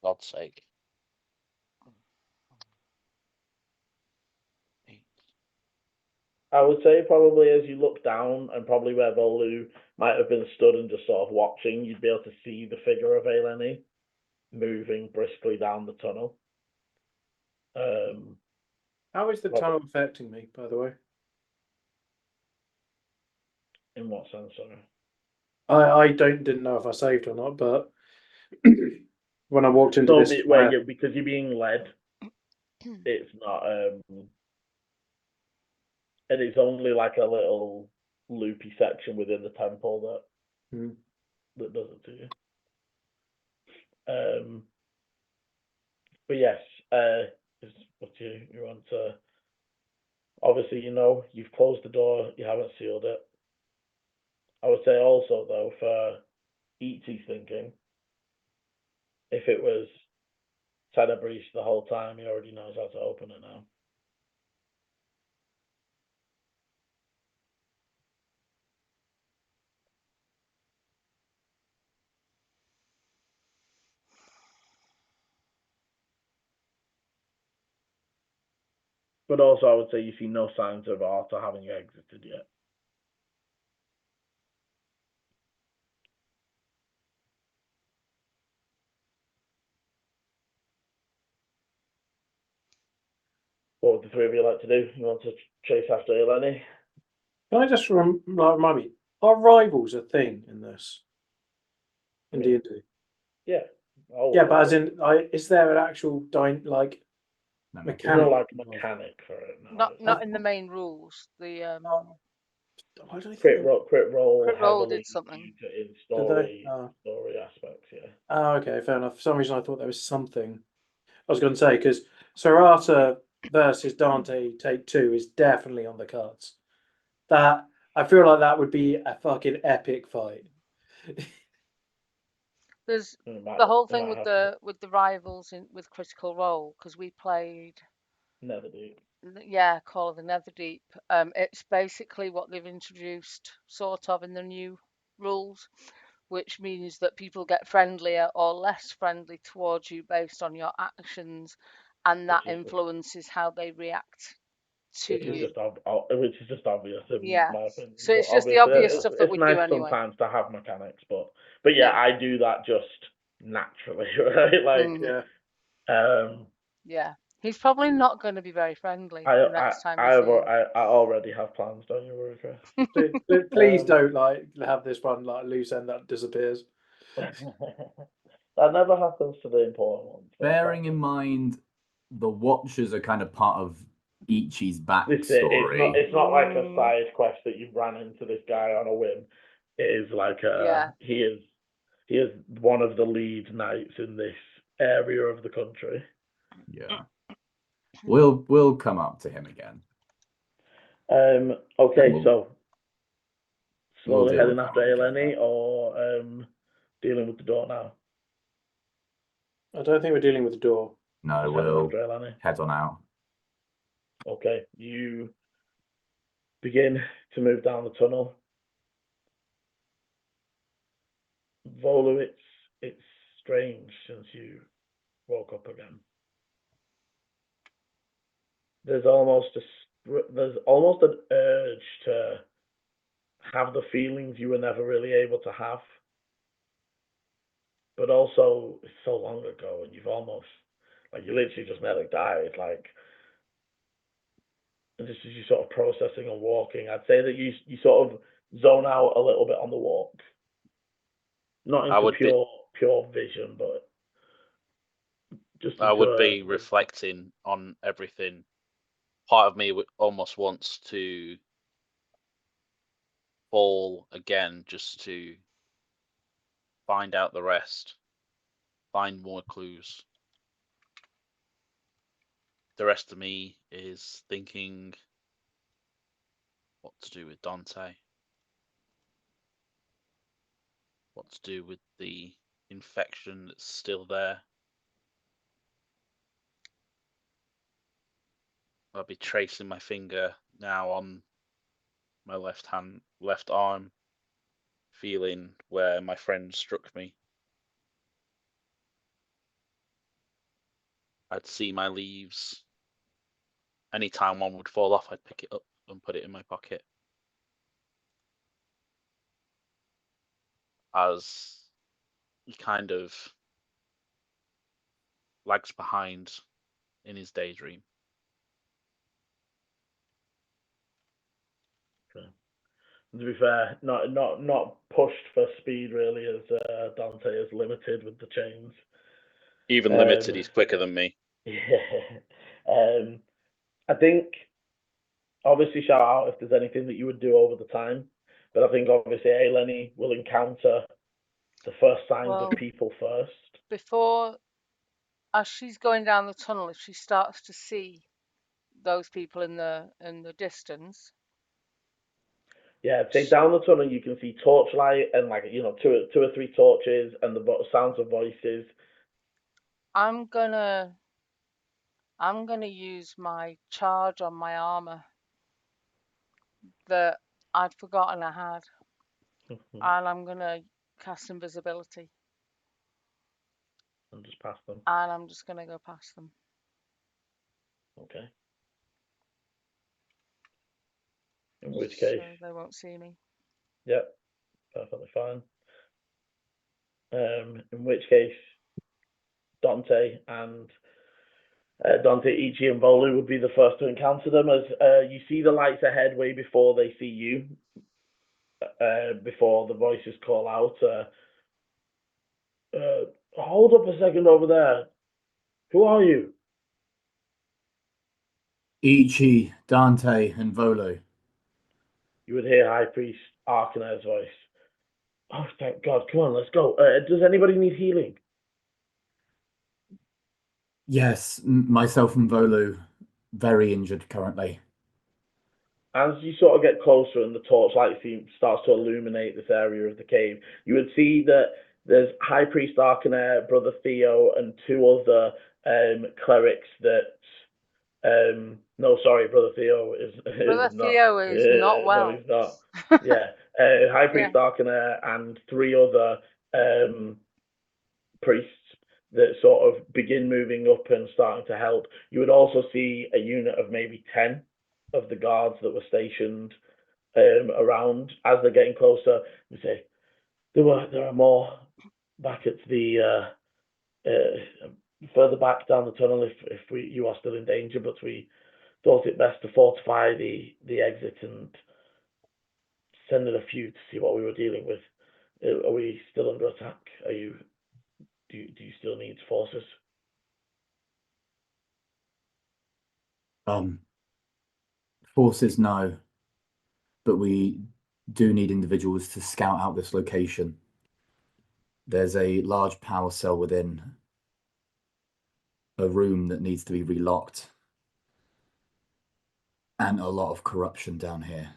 God's sake.
I would say probably as you look down, and probably where Volu might have been stood and just sort of watching, you'd be able to see the figure of Eleni moving briskly down the tunnel.
How is the tunnel affecting me, by the way?
In what sense, sorry?
I didn't know if I saved or not, but when I walked into
So
this square,
because you're being led, it's not and it's only like a little loopy section within the temple that does it to you. But yes, what you want to... Obviously, you've closed the door, you haven't sealed it. I would say also, though, for Ichi's thinking, if it was Tana breach the whole time, he already knows how to open it now. But also, I would say you see no signs of Arthur having exited yet. What would the three of you like to do? You want to chase after Eleni?
can I just remind me, are rivals a thing in this? In
I mean,
D&D?
Yeah.
Yeah, but as in, is there an actual mechanic?
There's no like mechanic for it. No.
Not in the main rules. The
Why do I think
Crit roll
Crit roll
heavily
did something.
in
Did they?
story aspects. Yeah.
Oh, okay, fair enough. For some reason, I thought there was something. I was going to say, because Serata versus Dante Take 2 is definitely on the cards. That, I feel like that would be a fucking epic fight.
There's
It might-
the whole
it
thing
might
with the rivals with Critical Role, because we played
Never do.
Call of the Netherdeep. It's basically what they've introduced sort of in the new rules, which means that people get friendlier or less friendly towards you based on your actions, and that influences how they react to
Which
you.
is just obvious in
Yeah.
my opinion.
So it's
But
just the
obviously,
obvious stuff that
it's
we
nice
do anyway.
sometimes to have mechanics, but yeah,
Yeah.
I do that just naturally, right? Like,
Yeah. He's probably not going to be very friendly the next time we see him.
I already have plans. Don't you worry, Chris.
Please don't have this one loose end that disappears.
That never happens to the important ones.
Bearing in mind, the Watchers are kind of part of Ichi's backstory.
It's not like a side quest that you ran into this guy on a whim. It is like he is one of the lead knights in this area of the country.
Yeah. We'll come up to him again.
Okay, so slowly
deal
heading
with
after
him again.
Eleni or dealing with the door now?
I don't think we're dealing with the door.
No,
Just
we'll
heading after Eleni.
head on out.
Okay, you begin to move down the tunnel. Volu, it's strange since you woke up again. There's almost an urge to have the feelings you were never really able to have, but also it's so long ago, and you've almost you literally just nearly died. And just as you sort of processing and walking, I'd say that you sort of zone out a little bit on the walk. Not
I
into
would be
pure vision, but just
I
into
would be reflecting on everything. Part of me almost wants to fall again just to find out the rest, find more clues. The rest of me is thinking what to do with Dante, what to do with the infection that's still there. I'll be tracing my finger now on my left arm, feeling where my friend struck me. I'd see my leaves. Anytime one would fall off, I'd pick it up and put it in my pocket. As he kind of lags behind in his daydream.
Okay. To be fair, not pushed for speed really, as Dante is limited with the chains.
Even limited, he's quicker than me.
Yeah. I think obviously shout out if there's anything that you would do over the time, but I think obviously Eleni will encounter the first signs
Well,
of people first.
before, as she's going down the tunnel, if she starts to see those people in the distance,
Yeah, say down the tunnel you can see torchlight and two or three torches and the sounds of voices.
I'm gonna use my charge on my armor that I'd forgotten I had, and I'm gonna cast invisibility,
And just past them.
and I'm just gonna go past them.
Okay. In which case,
so they won't see me.
yep, perfectly fine. In which case, Dante, Ichi, and Volu would be the first to encounter them as you see the lights ahead way before they see you. Before the voices call out, hold up a second over there. Who are you?
Ichi, Dante, and Volu.
You would hear High Priest Arcaner's voice. Oh, thank God. Come on, let's go. Does anybody need healing?
Yes, myself and Volu, very injured currently.
As you sort of get closer and the torchlight starts to illuminate this area of the cave, you would see that there's High Priest Arcaner, Brother Theo, and two other clerics that... no, sorry, Brother Theo is
Brother
not.
Theo is not
No,
well.
he's not. Yeah. High Priest Arcaner and three other priests that sort of begin moving up and starting to help. You would also see a unit of maybe 10 of the guards that were stationed around. As they're getting closer, you say, there are more back at the further back down the tunnel if you are still in danger, but we thought it best to fortify the exit and send in a few to see what we were dealing with. Are we still under attack? Do you still need forces?
Forces, no. But we do need individuals to scout out this location. There's a large power cell within a room that needs to be relocked. And a lot of corruption down here.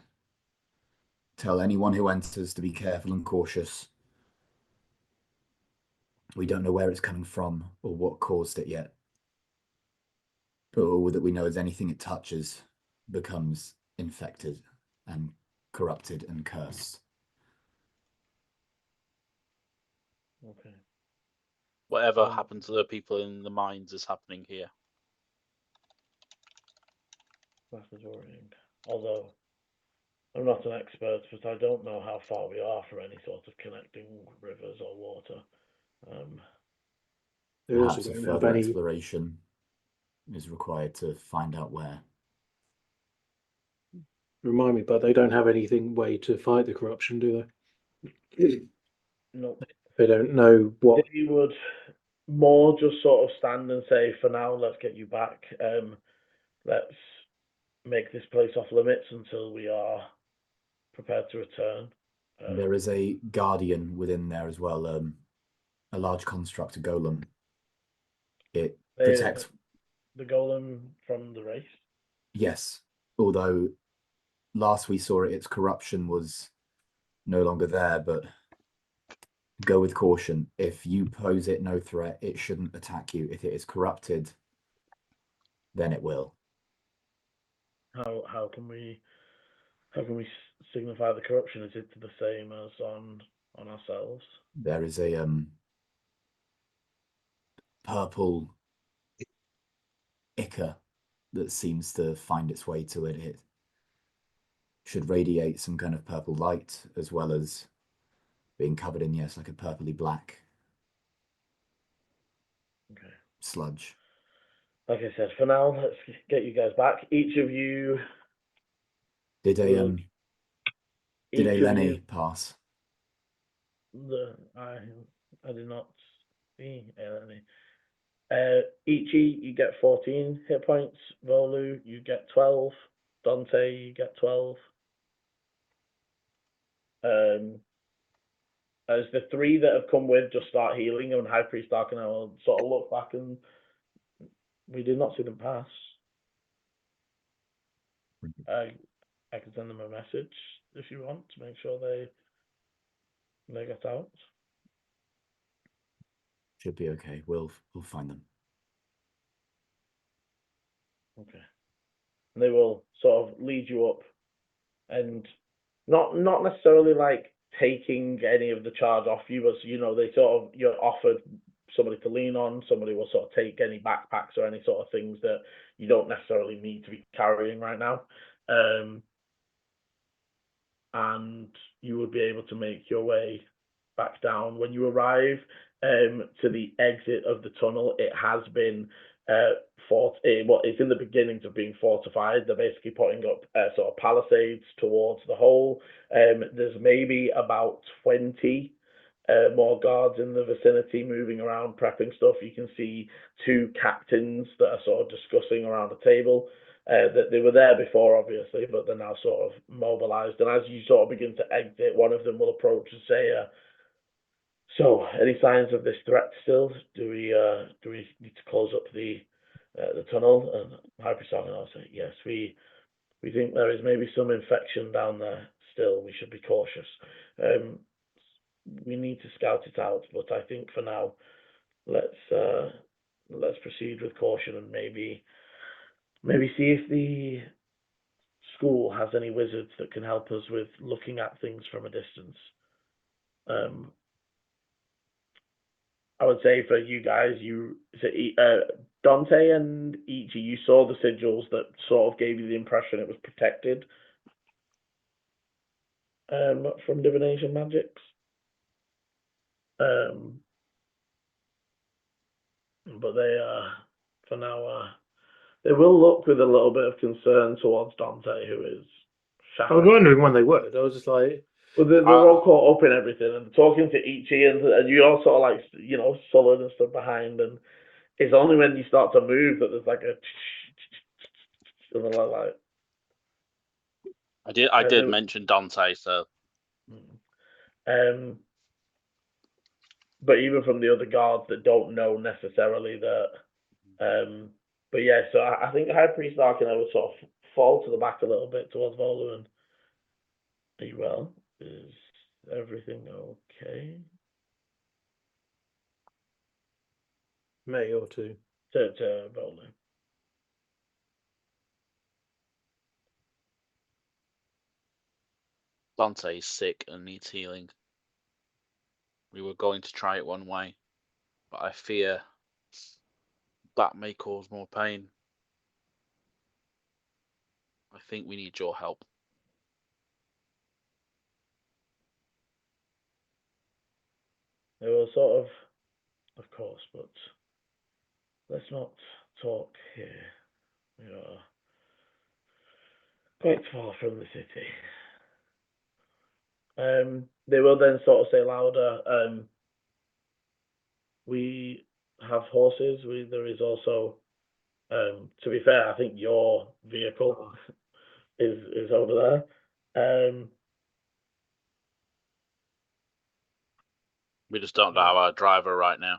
Tell anyone who enters to be careful and cautious. We don't know where it's coming from or what caused it yet. But all that we know is anything it touches becomes infected and corrupted and cursed.
Okay.
Whatever happened to the people in the mines is happening here.
That is worrying. Although I'm not an expert, but I don't know how far we are from any sort of connecting rivers or water.
They also
Perhaps a
don't have
further
any.
exploration is required to find out where.
Remind me, but they don't have anything way to fight the corruption, do they?
No.
They don't know what.
They would more just sort of stand and say, for now, let's get you back. Let's make this place off limits until we are prepared to return.
There is a guardian within there as well, a large constructor golem. It protects.
The golem from the race?
Yes, although last we saw it, its corruption was no longer there, but go with caution. If you pose it no threat, it shouldn't attack you. If it is corrupted, then it will.
How can we signify the corruption? Is it the same as on ourselves?
There is a purple ichor that seems to find its way to it. It should radiate some kind of purple light, as well as being covered in, yes, like a purpley black sludge.
Like I said, for now, let's get you guys back. Each of you.
Did a Lenny pass?
I did not see Lenny. Ichi, you get 14 hit points. Volu, you get 12. Dante, you get 12. As the three that have come with just start healing, and High Priest Dark and I will sort of look back, and we did not see them pass. I can send them a message if you want to make sure they get out.
Should be okay. We'll find them.
Okay. And they will sort of lead you up, and not necessarily like taking any of the charge off you, but they sort of, you're offered somebody to lean on. Somebody will sort of take any backpacks or any sort of things that you don't necessarily need to be carrying right now, and you would be able to make your way back down. When you arrive to the exit of the tunnel, it has been it's in the beginnings of being fortified. They're basically putting up sort of palisades towards the hole. There's maybe about 20 more guards in the vicinity moving around prepping stuff. You can see two captains that are sort of discussing around a table. That they were there before, obviously, but they're now sort of mobilized. And as you sort of begin to exit, one of them will approach and say, so, any signs of this threat still? Do we need to close up the tunnel? And High Priest will say, yes, we think there is maybe some infection down there still. We should be cautious. We need to scout it out, but I think for now, let's proceed with caution, and maybe see if the school has any wizards that can help us with looking at things from a distance. I would say for you guys, Dante and Ichi, you saw the sigils that sort of gave you the impression it was protected from divination magics. But they for now, they will look with a little bit of concern towards Dante, who is
I was wondering when they would. I was just like,
well, they're all caught up in everything and talking to Ichi, and you all sort of like, sullen and stuff behind, and it's only when you start to move that there's like a something like that.
I did mention Dante, so.
But even from the other guards that don't know necessarily that, but yeah, so I think High Priest Arkana would sort of fall to the back a little bit towards Volu, and are you well? Is everything okay?
May or two.
To Volu.
Dante's sick and needs healing. We were going to try it one way, but I fear that may cause more pain. I think we need your help.
They were sort of course, but let's not talk here. We are quite far from the city. They will then sort of say louder, we have horses. There is also, to be fair, I think your vehicle is over there.
We just don't have our driver right now.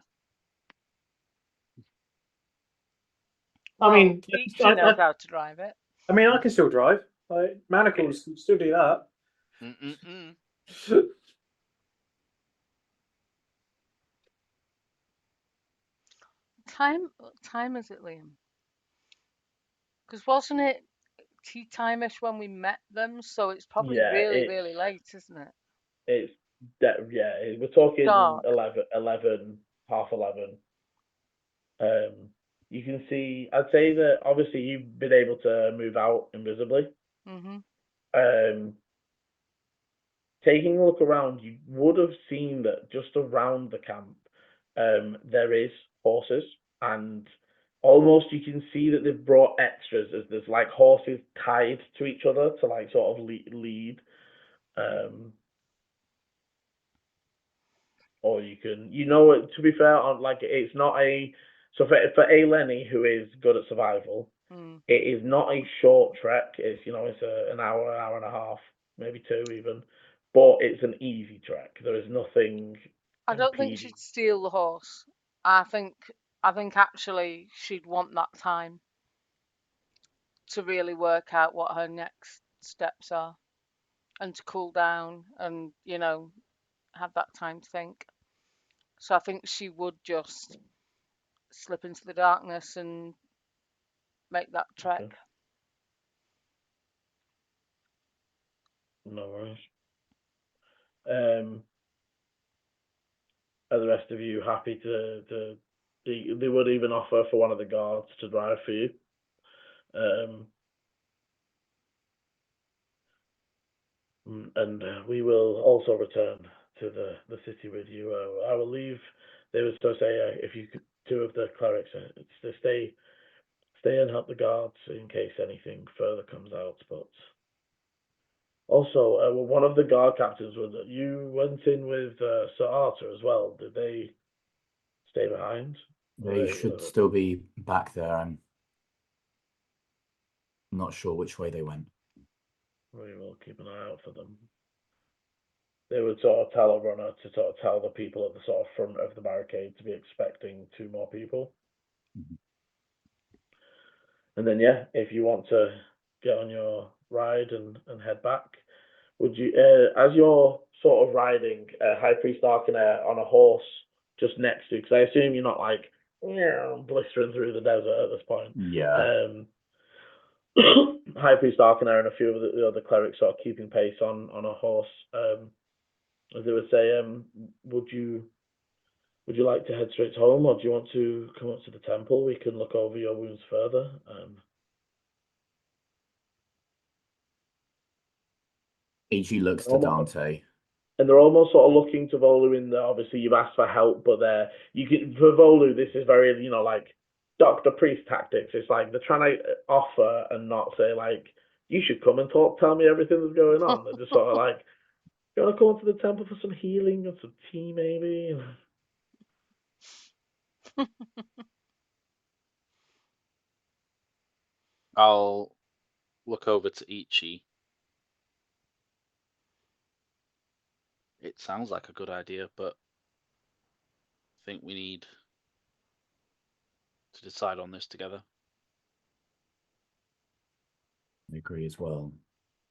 Well,
I mean,
Ichi knows how to drive it.
I mean, I can still drive. Like manacles can still do that.
Time is it, Liam? Because wasn't it tea time-ish when we met them? So it's probably
Yeah,
really late, isn't it?
It's yeah. We're talking
Dark.
11, half 11. You can see. I'd say that obviously you've been able to move out invisibly. Taking a look around, you would have seen that just around the camp, there is horses, and almost you can see that they've brought extras as there's like horses tied to each other to like sort of lead. Or you can, to be fair, on like it's not a, so for a Lenny who is good at survival, it is not a short trek. It's it's an hour and a half, maybe 2 even, but it's an easy trek. There is nothing.
I don't think she'd steal the horse. I think actually she'd want that time to really work out what her next steps are and to cool down and have that time to think. So I think she would just slip into the darkness and make that trek.
Okay. No worries. Are the rest of you happy to they would even offer for one of the guards to drive for you. And we will also return to the city with you. I will leave. They would still say if you could, 2 of the clerics to stay and help the guards in case anything further comes out. But also, one of the guard captains was that you went in with Sir Arthur as well. Did they stay behind?
They should still be back there. I'm not sure which way they went.
We will keep an eye out for them. They would sort of tell a runner to sort of tell the people at the sort of front of the barricade to be expecting 2 more people. And then, yeah, if you want to get on your ride and head back, would you, as you're sort of riding High Priest Arcanair on a horse just next to, because I assume you're not like blistering through the desert at this point.
Yeah.
High Priest Arcanair and a few of the other clerics sort of keeping pace on a horse. As they would say, would you like to head straight home, or do you want to come up to the temple? We can look over your wounds further.
Ichi looks to Dante.
And they're almost sort of looking to Volu in there. Obviously, you've asked for help, but for Volu, this is very, like Dr. Priest tactics. It's like they're trying to offer and not say, like, you should come and tell me everything that's going on. They're just sort of like, you want to come to the temple for some healing and some tea, maybe?
I'll look over to Ichi. It sounds like a good idea, but I think we need to decide on this together.
I agree as well.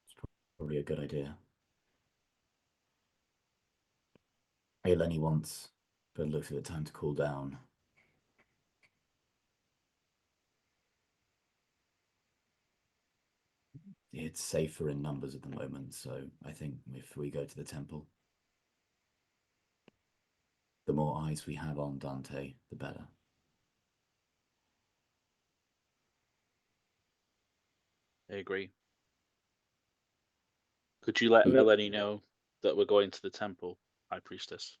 It's probably a good idea. Lenny wants, but looks at the time to cool down. It's safer in numbers at the moment, so I think if we go to the temple, the more eyes we have on Dante, the better.
I agree. Could you let Eleni know that we're going to the temple, High Priestess?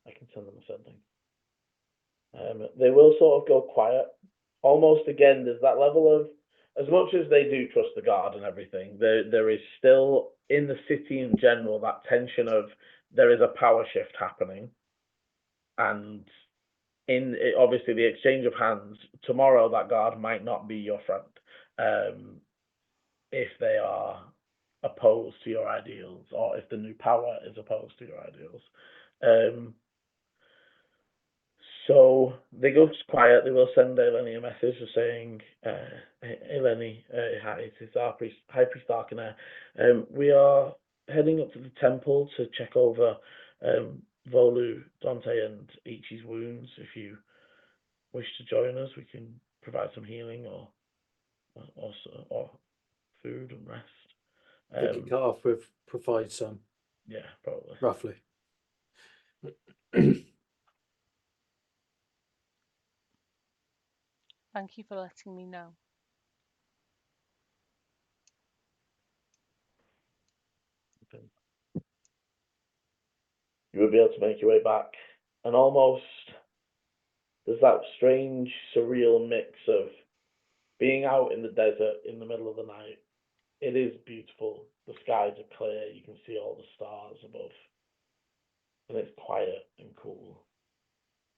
I can send them a sending. They will sort of go quiet. Almost again, there's that level of, as much as they do trust the guard and everything, there is still in the city in general that tension of there is a power shift happening. and obviously the exchange of hands tomorrow, that guard might not be your friend, if they are opposed to your ideals, or if the new power is opposed to your ideals. So they go quiet. They will send Eleni a message just saying, Eleni, hi, it is our High Priest Arcaner. We are heading up to the temple to check over Volu, Dante, and Ichi's wounds. If you wish to join us, we can provide some healing or food and rest.
I think cut off with provide some.
Yeah, probably.
Roughly.
Thank you for letting me know.
You will be able to make your way back, and almost there's that strange, surreal mix of being out in the desert in the middle of the night. It is beautiful. The skies are clear. You can see all the stars above, and it's quiet and cool.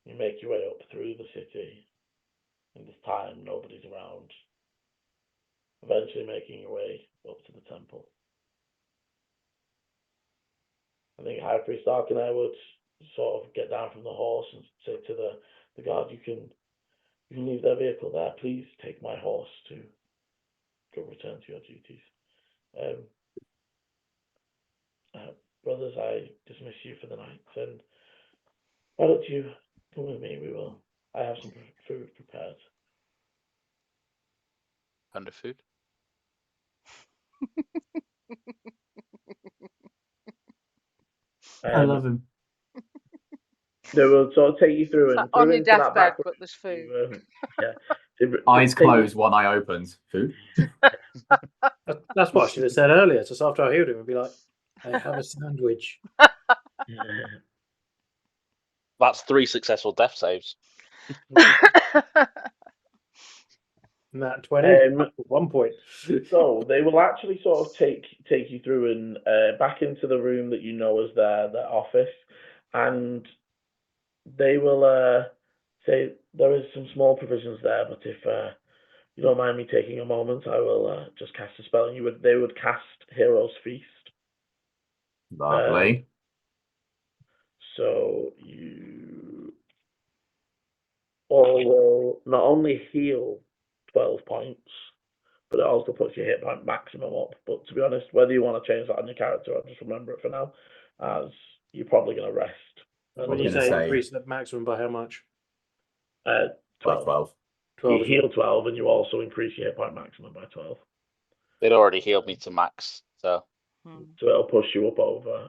You make your way up through the city, and this time nobody's around. Eventually making your way up to the temple. I think High Priest Arcaner would sort of get down from the horse and say to the guard, you can leave their vehicle there. Please take my horse to go return to your duties. Brothers, I dismiss you for the night, and why don't you come with me? I have some food prepared.
Kind of food.
I love him.
They will sort of take you through
It's
and
like on
through
your
into that
deathbed,
back
but there's food.
yeah.
Eyes closed, one eye opens. Food?
That's what I should have said earlier. Just after I healed him, I'd be like, I have a sandwich.
That's 3 successful death saves.
Nat 20, 1 point.
So they will actually sort of take you through and back into the room that you know as their office, and they will say there is some small provisions there, but if you don't mind me taking a moment, I will just cast a spell, and they would cast Hero's Feast.
Lovely.
So you all will not only heal 12 points, but it also puts your hit point maximum up. But to be honest, whether you want to change that on your character or just remember it for now, as you're probably going to rest.
When you say increase the maximum by how much?
12.
12.
12.
You heal 12 and you also increase your hit point maximum by 12.
They'd already healed me to max, so.
So it'll push you up over.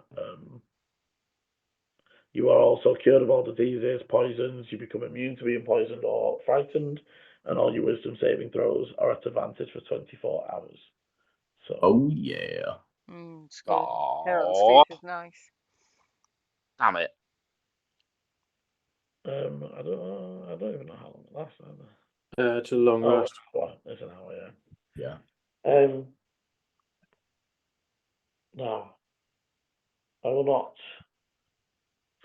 You are also cured of all diseases, poisons. You become immune to being poisoned or frightened, and all your wisdom saving throws are at advantage for 24 hours. So.
Oh yeah.
It's good. Hero's Feast is nice.
Damn it.
I don't even know how long it lasts.
It's a long rest.
Well, it's an hour, yeah.
Yeah.
Now, I will not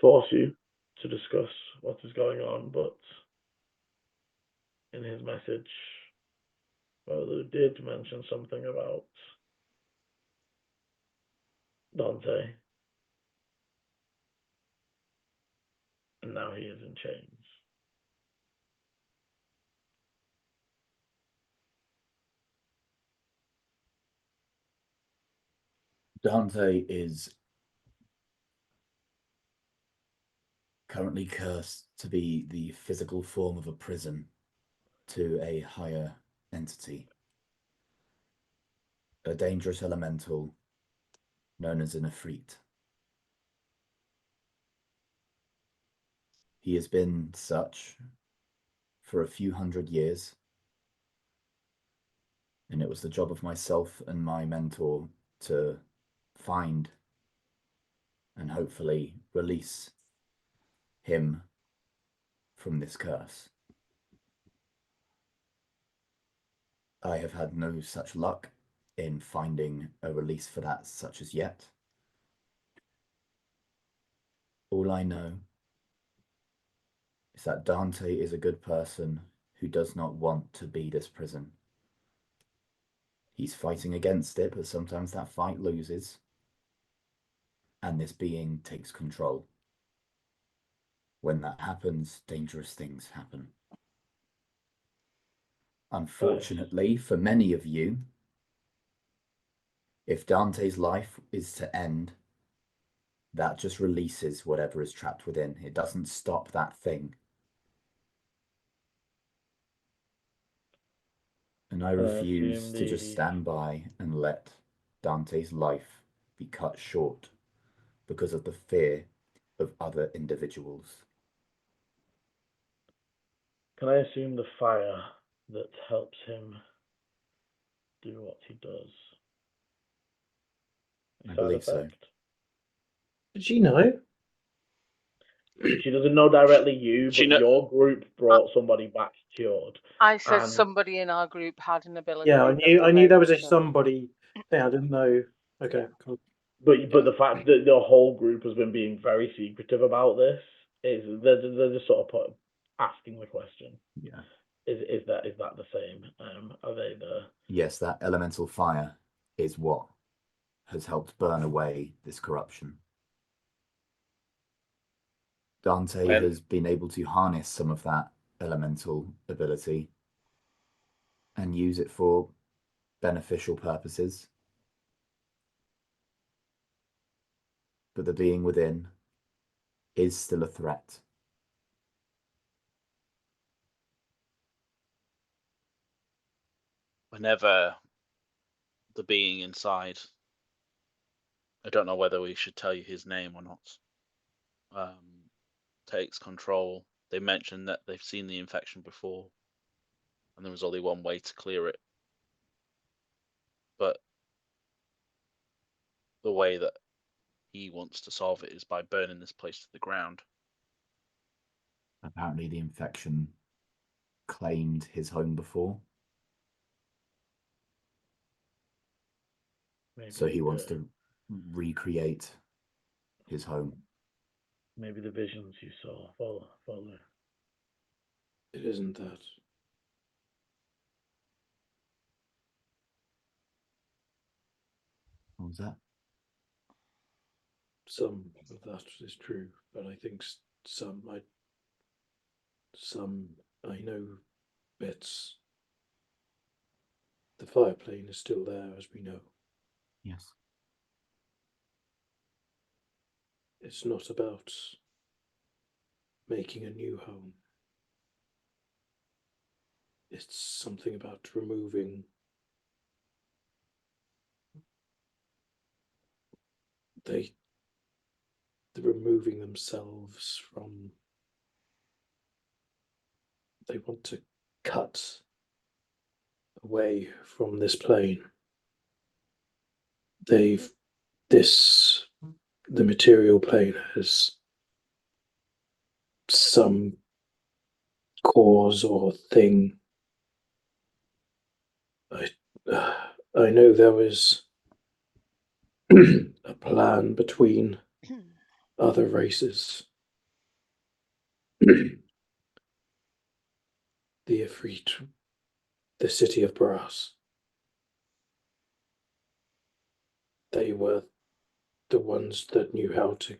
force you to discuss what is going on, but in his message, Volu did mention something about Dante, and now he is in chains.
Dante is currently cursed to be the physical form of a prison to a higher entity. A dangerous elemental known as an Ifrit. He has been such for a few hundred years, and it was the job of myself and my mentor to find and hopefully release him from this curse. I have had no such luck in finding a release for that such as yet. All I know that Dante is a good person who does not want to be this prison. He's fighting against it, but sometimes that fight loses, and this being takes control. When that happens, dangerous things happen. Unfortunately, for many of you, if Dante's life is to end, that just releases whatever is trapped within. It doesn't stop that thing. And I refuse to just stand by and let Dante's life be cut short because of the fear of other individuals.
Can I assume the fire that helps him do what he does?
I believe so.
Did she know?
She doesn't know directly you,
She
but
kno-
your group brought somebody back cured.
I said
And-
somebody in our group had an ability.
Yeah,
that was
I knew there was a
able to-
somebody thing. I didn't know. Okay,
Yeah.
cool.
But the fact that the whole group has been being very secretive about this is they're just sort of asking the question.
Yeah.
Is that the same? Are they the?
Yes, that elemental fire is what has helped burn away this corruption. Dante has been able to harness some of that elemental ability and use it for beneficial purposes. But the being within is still a threat.
Whenever the being inside, I don't know whether we should tell you his name or not, takes control, they mention that they've seen the infection before and there was only one way to clear it. But the way that he wants to solve it is by burning this place to the ground.
Apparently the infection claimed his home before.
Maybe
So he wants to recreate his home.
Maybe the visions you saw, Volu.
It isn't that.
What was that?
Some of that is true, but I think some I know bits. The fire plane is still there, as we know.
Yes.
It's not about making a new home. It's something about removing they're removing themselves from. They want to cut away from this plane. The material plane has some cause or thing. I know there was a plan between other races. The Ifrit, the city of Brass. They were the ones that knew how to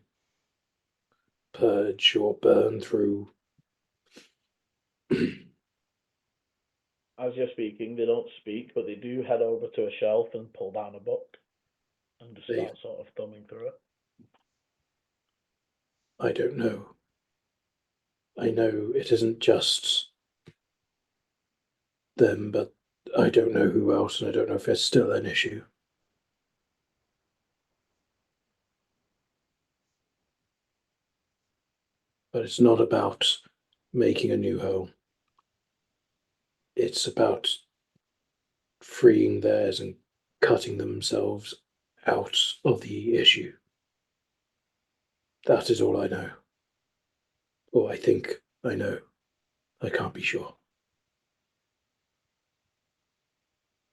purge or burn through.
As you're speaking, they don't speak, but they do head over to a shelf and pull down a book and just start sort of thumbing through it.
I don't know. I know it isn't just them, but I don't know who else, and I don't know if it's still an issue. But it's not about making a new home. It's about freeing theirs and cutting themselves out of the issue. That is all I know. Or I think I know. I can't be sure.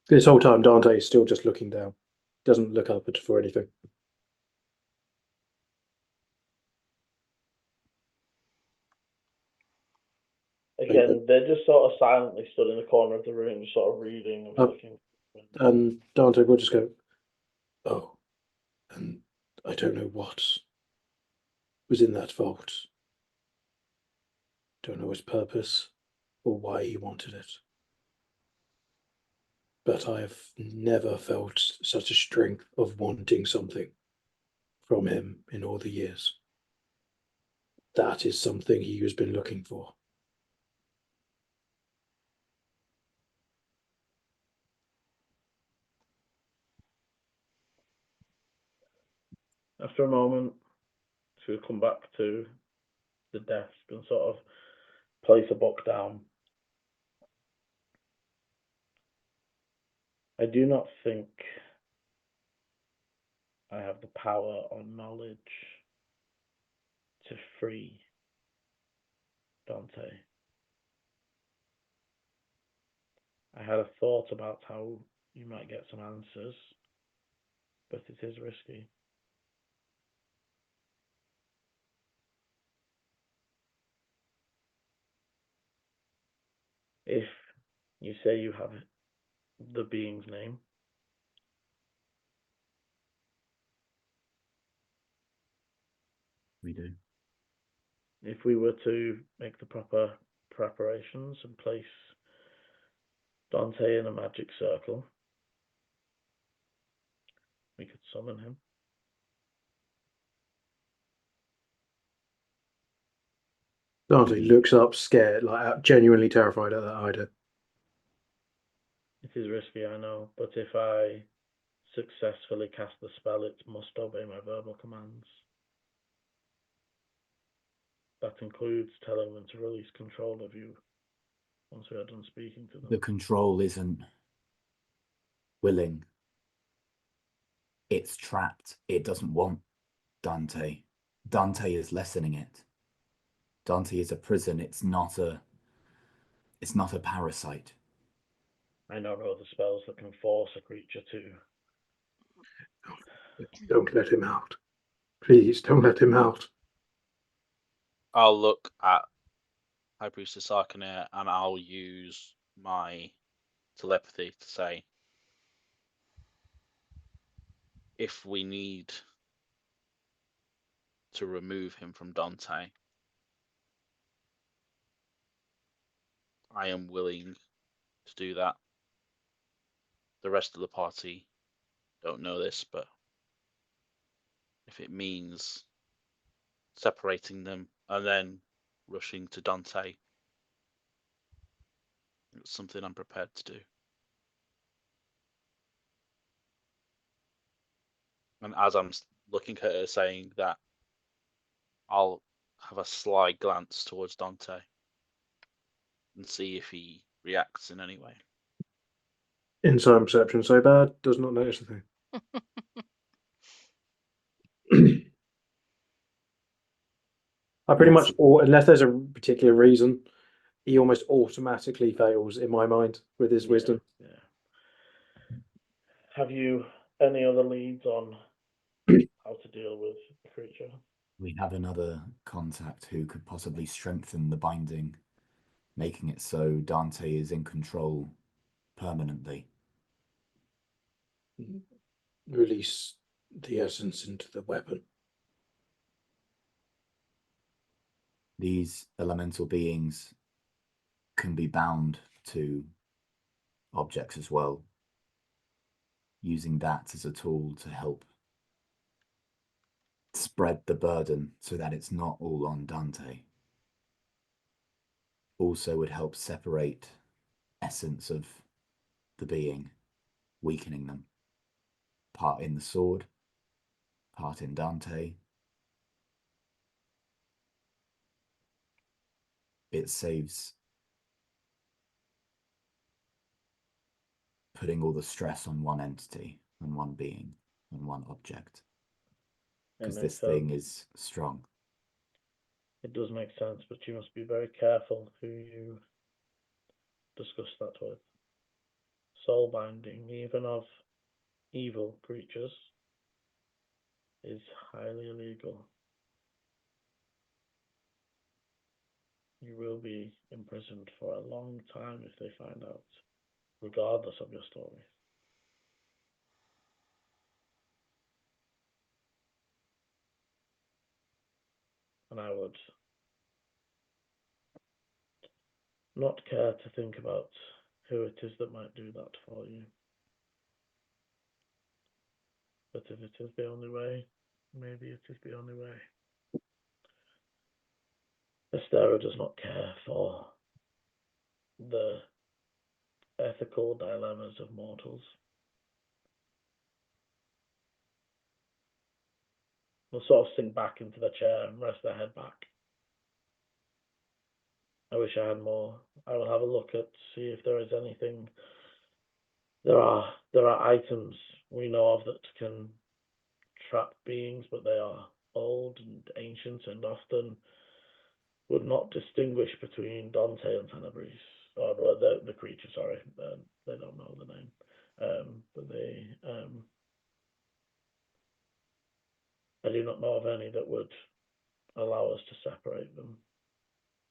This whole time, Dante is still just looking down. Doesn't look up for anything.
Again, they're just sort of silently stood in the corner of the room, sort of reading and flicking.
And Dante will just go, "Oh, and I don't know what was in that vault. Don't know its purpose or why he wanted it. But I have never felt such a strength of wanting something from him in all the years. That is something he has been looking for."
After a moment, she'll come back to the desk and sort of place a book down. I do not think I have the power or knowledge to free Dante. I had a thought about how you might get some answers, but it is risky. If you say you have the being's name,
We do.
if we were to make the proper preparations and place Dante in a magic circle, we could summon him.
Dante looks up, scared, like genuinely terrified at that idea.
It is risky, I know, but if I successfully cast the spell, it must obey my verbal commands. That includes telling them to release control of you once we are done speaking to them.
The control isn't willing. It's trapped. It doesn't want Dante. Dante is lessening it. Dante is a prison. It's not a parasite.
I now know the spells that can force a creature to.
Don't let him out. Please, don't let him out.
I'll look at High Priestess Arcaneer and I'll use my telepathy to say, if we need to remove him from Dante, I am willing to do that. The rest of the party don't know this, but if it means separating them and then rushing to Dante, it's something I'm prepared to do. And as I'm looking at her saying that, I'll have a sly glance towards Dante and see if he reacts in any way.
Insight perception so bad, does not notice a thing. I pretty much, unless there's a particular reason, he almost automatically fails in my mind with his wisdom.
Yeah. Have you any other leads on how to deal with the creature?
We have another contact who could possibly strengthen the binding, making it so Dante is in control permanently.
Release the essence into the weapon.
These elemental beings can be bound to objects as well, using that as a tool to help spread the burden so that it's not all on Dante. Also would help separate essence of the being, weakening them. Part in the sword, part in Dante. It saves putting all the stress on one entity, on one being, on one object. Because this thing is strong.
It does make sense, but you must be very careful who you discuss that with. Soul binding, even of evil creatures, is highly illegal. You will be imprisoned for a long time if they find out, regardless of your story. And I would not care to think about who it is that might do that for you. But if it is the only way, maybe it is the only way. Astera does not care for the ethical dilemmas of mortals. They'll sort of sink back into the chair and rest their head back. I wish I had more. I will have a look at, see if there is anything. There are items we know of that can trap beings, but they are old and ancient and often would not distinguish between Dante and Tenebris, or the creature. Sorry, they don't know the name, but they. I do not know of any that would allow us to separate them.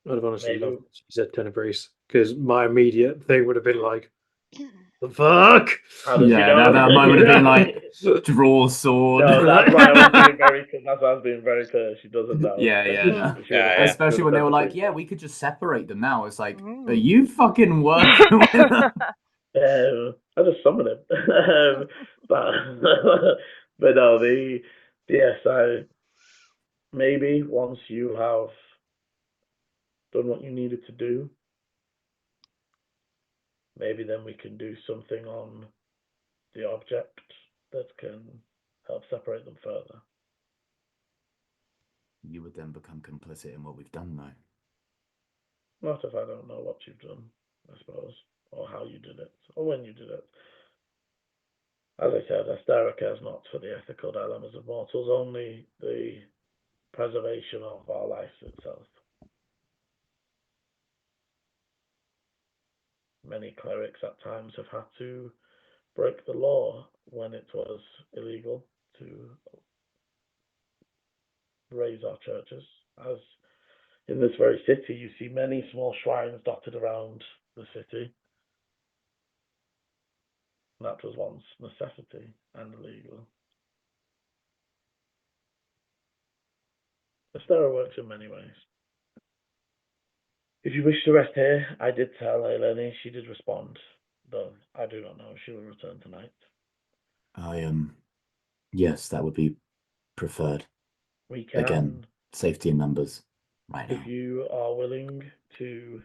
I'd have honestly
Maybe.
loved she said Tenebris, because my immediate thing would have been like, the fuck?
How does she
Yeah,
know?
that moment would have been like, draw sword.
No, that's why I was being very. That's why I was being very clear. She doesn't know.
Yeah, yeah, no.
She would have
Yeah.
Especially when they
said
were
the
like,
truth.
yeah, we could just separate them now. It's like,
Mm.
are you fucking working with them?
I just summon him. but but no, yes, maybe once you have done what you needed to do, maybe then we can do something on the object that can help separate them further.
You would then become complicit in what we've done, though.
Not if I don't know what you've done, I suppose, or how you did it, or when you did it. As I said, Astera cares not for the ethical dilemmas of mortals, only the preservation of our life itself. Many clerics at times have had to break the law when it was illegal to raise our churches. As in this very city, you see many small shrines dotted around the city. That was once necessity and illegal. Astera works in many ways. If you wish to rest here, I did tell Eleni, she did respond, though I do not know if she will return tonight.
Yes, that would be preferred.
We can,
Again, safety in numbers right now.
if you are willing to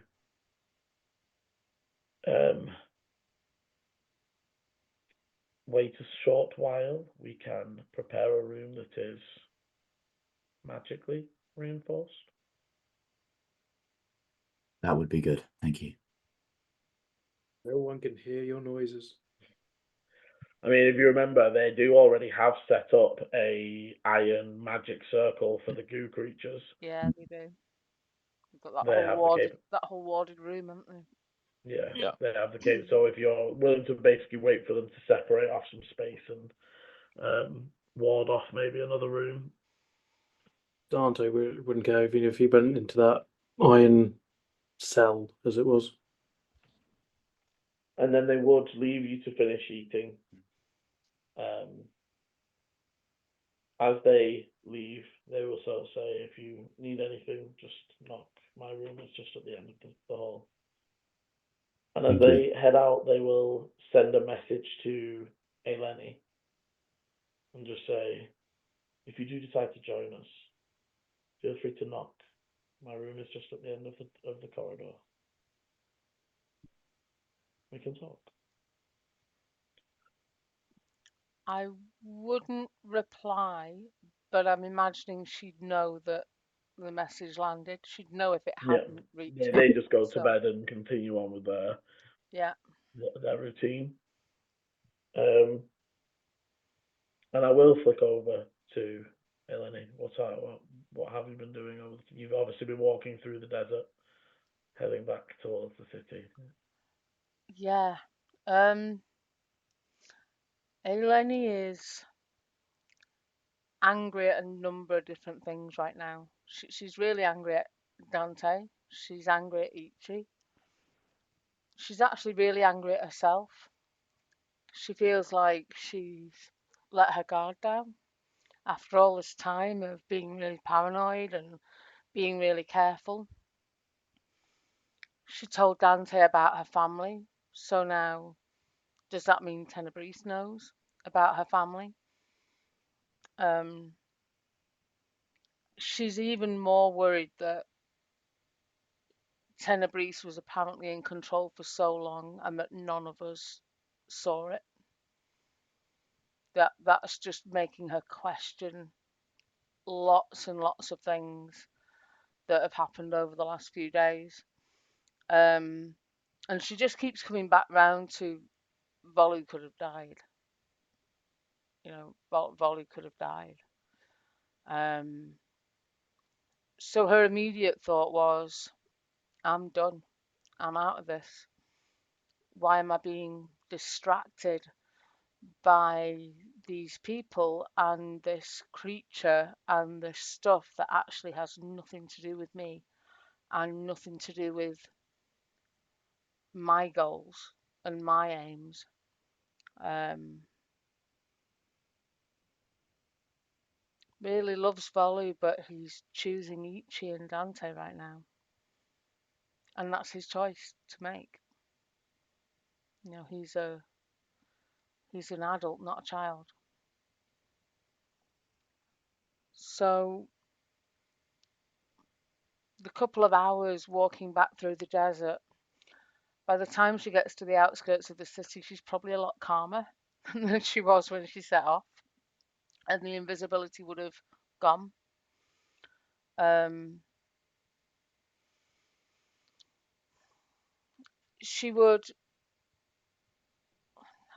wait a short while, we can prepare a room that is magically reinforced.
That would be good. Thank you.
No one can hear your noises.
I mean, if you remember, they do already have set up a iron magic circle for the goo creatures.
Yeah, they do. They've got
They have the
that whole warded room, haven't they?
Yeah, they have the cave. So if you're willing to basically wait for them to separate off some space and ward off maybe another room.
Dante wouldn't care even if he went into that iron cell, as it was.
And then they would leave you to finish eating. As they leave, they will sort of say, if you need anything, just knock. My room is just at the end of the hall. And as they head out, they will send a message to Eleni and just say, if you do decide to join us, feel free to knock. My room is just at the end of the corridor. We can talk.
I wouldn't reply, but I'm imagining she'd know that the message landed. She'd know if it hadn't reached her.
They just go to
So,
bed and continue on with their routine. And I will flick over to Eleni. What have you been doing? You've obviously been walking through the desert, heading back towards the city.
yeah. Eleni is angry at a number of different things right now. She's really angry at Dante She's angry at Ichi. She's actually really angry at herself. She feels like she's let her guard down after all this time of being really paranoid and being really careful. She told Dante about her family, so now does that mean Tenebrese knows about her family? She's even more worried that Tenebrese was apparently in control for so long and that none of us saw it. That's just making her question lots and lots of things that have happened over the last few days. And she just keeps coming back round to Volu could have died. You know, Volu could have died. So her immediate thought was, I'm done. I'm out of this. Why am I being distracted by these people and this creature and this stuff that actually has nothing to do with me and nothing to do with my goals and my aims? Really loves Volu, but he's choosing Ichi and Dante right now. And that's his choice to make. You know, he's an adult, not a child. So the couple of hours walking back through the desert, by the time she gets to the outskirts of the city, she's probably a lot calmer than she was when she set off, and the invisibility would have gone. She would.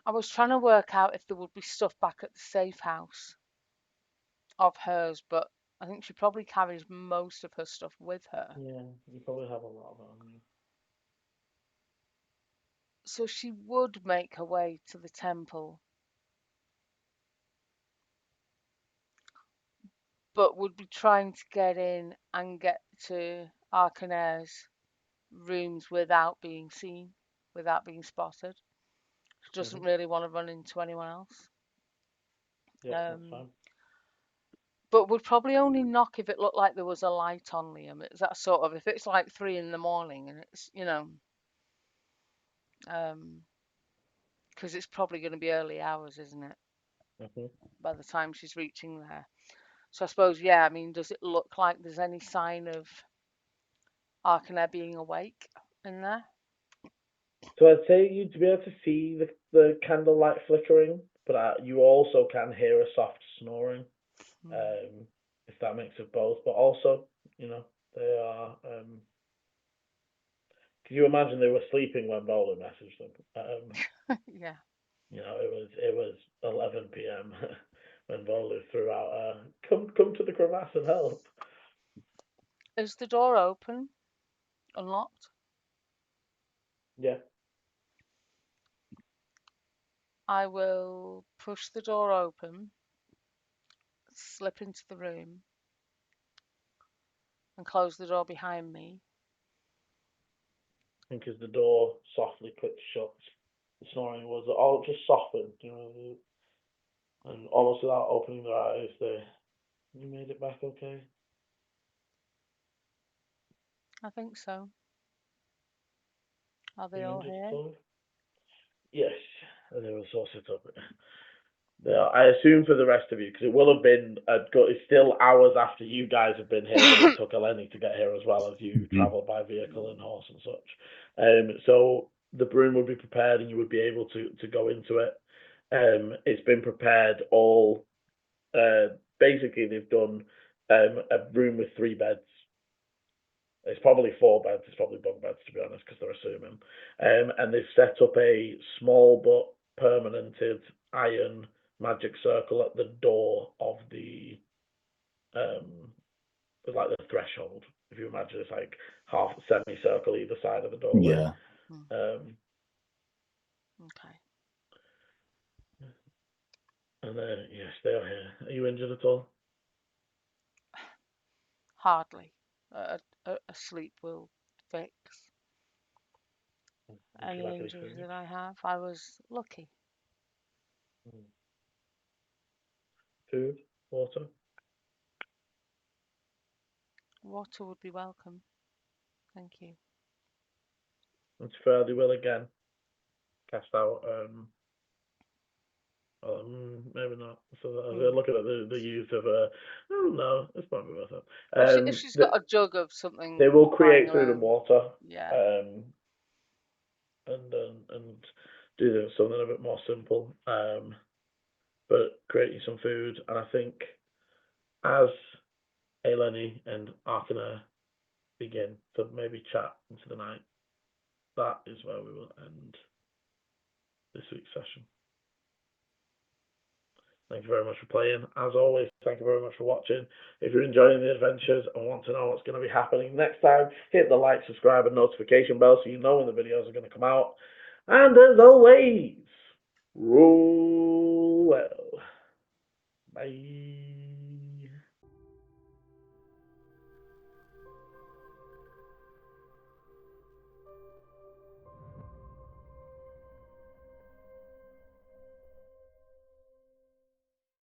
I was trying to work out if there would be stuff back at the safe house of hers, but I think she probably carries most of her stuff with her.
Yeah, you probably have a lot of it on you.
So she would make her way to the temple, but would be trying to get in and get to Arcane's rooms without being seen, without being spotted. She doesn't really want to run into anyone else.
Yeah, that's fine.
But would probably only knock if it looked like there was a light on, Liam. It's that sort of, if it's like 3 in the morning and it's, you know, because it's probably going to be early hours, isn't it? By the time she's reaching there. So I suppose, yeah, I mean, does it look like there's any sign of Arcane being awake in there?
So I'd say you'd be able to see the candlelight flickering, but you also can hear a soft snoring. If that makes it both, but also, you know, they are. Can you imagine they were sleeping when Volu messaged them?
Yeah.
You know, it was 11 p.m. when Volu threw out, "Come to the crevasse and help."
Is the door open? Unlocked?
Yeah.
I will push the door open, slip into the room, and close the door behind me.
I think as the door softly clicked shut, the snoring was all just softened, you know, and almost without opening their eyes, you made it back okay.
I think so. Are
Are
they
you
all
injured
here?
at all? Yes, and they were so set up. I assume for the rest of you, because it will have been it's still hours after you guys have been here, but it took Eleni to get here as well, as you travel by vehicle and horse and such. So the broom would be prepared, and you would be able to go into it. It's been prepared all. Basically, they've done a room with 3 beds. It's probably 4 beds. It's probably bunk beds, to be honest, because they're assuming. And they've set up a small but permanented iron magic circle at the door of the like the threshold. If you imagine, it's like half semicircle either side of the doorway.
Yeah.
Okay.
And yes, they are here. Are you injured at all?
Hardly. A sleep will fix
Would
any
you like any
injuries
food?
that I have. I was lucky.
Food, water.
Water would be welcome. Thank you.
It's fairly well again. Cast out. Maybe not. So they're looking at the use of oh no, it's probably worth it.
If she's got a jug of something,
They will create
lying
food and
around,
water.
yeah.
And do something a bit more simple. But creating some food, and I think as Eleni and Arkana begin to maybe chat into the night, that is where we will end this week's session. Thank you very much for playing. As always, thank you very much for watching. If you're enjoying the adventures and want to know what's going to be happening next time, hit the like, subscribe, and notification bell so you know when the videos are going to come out. And as always, roll well. Bye.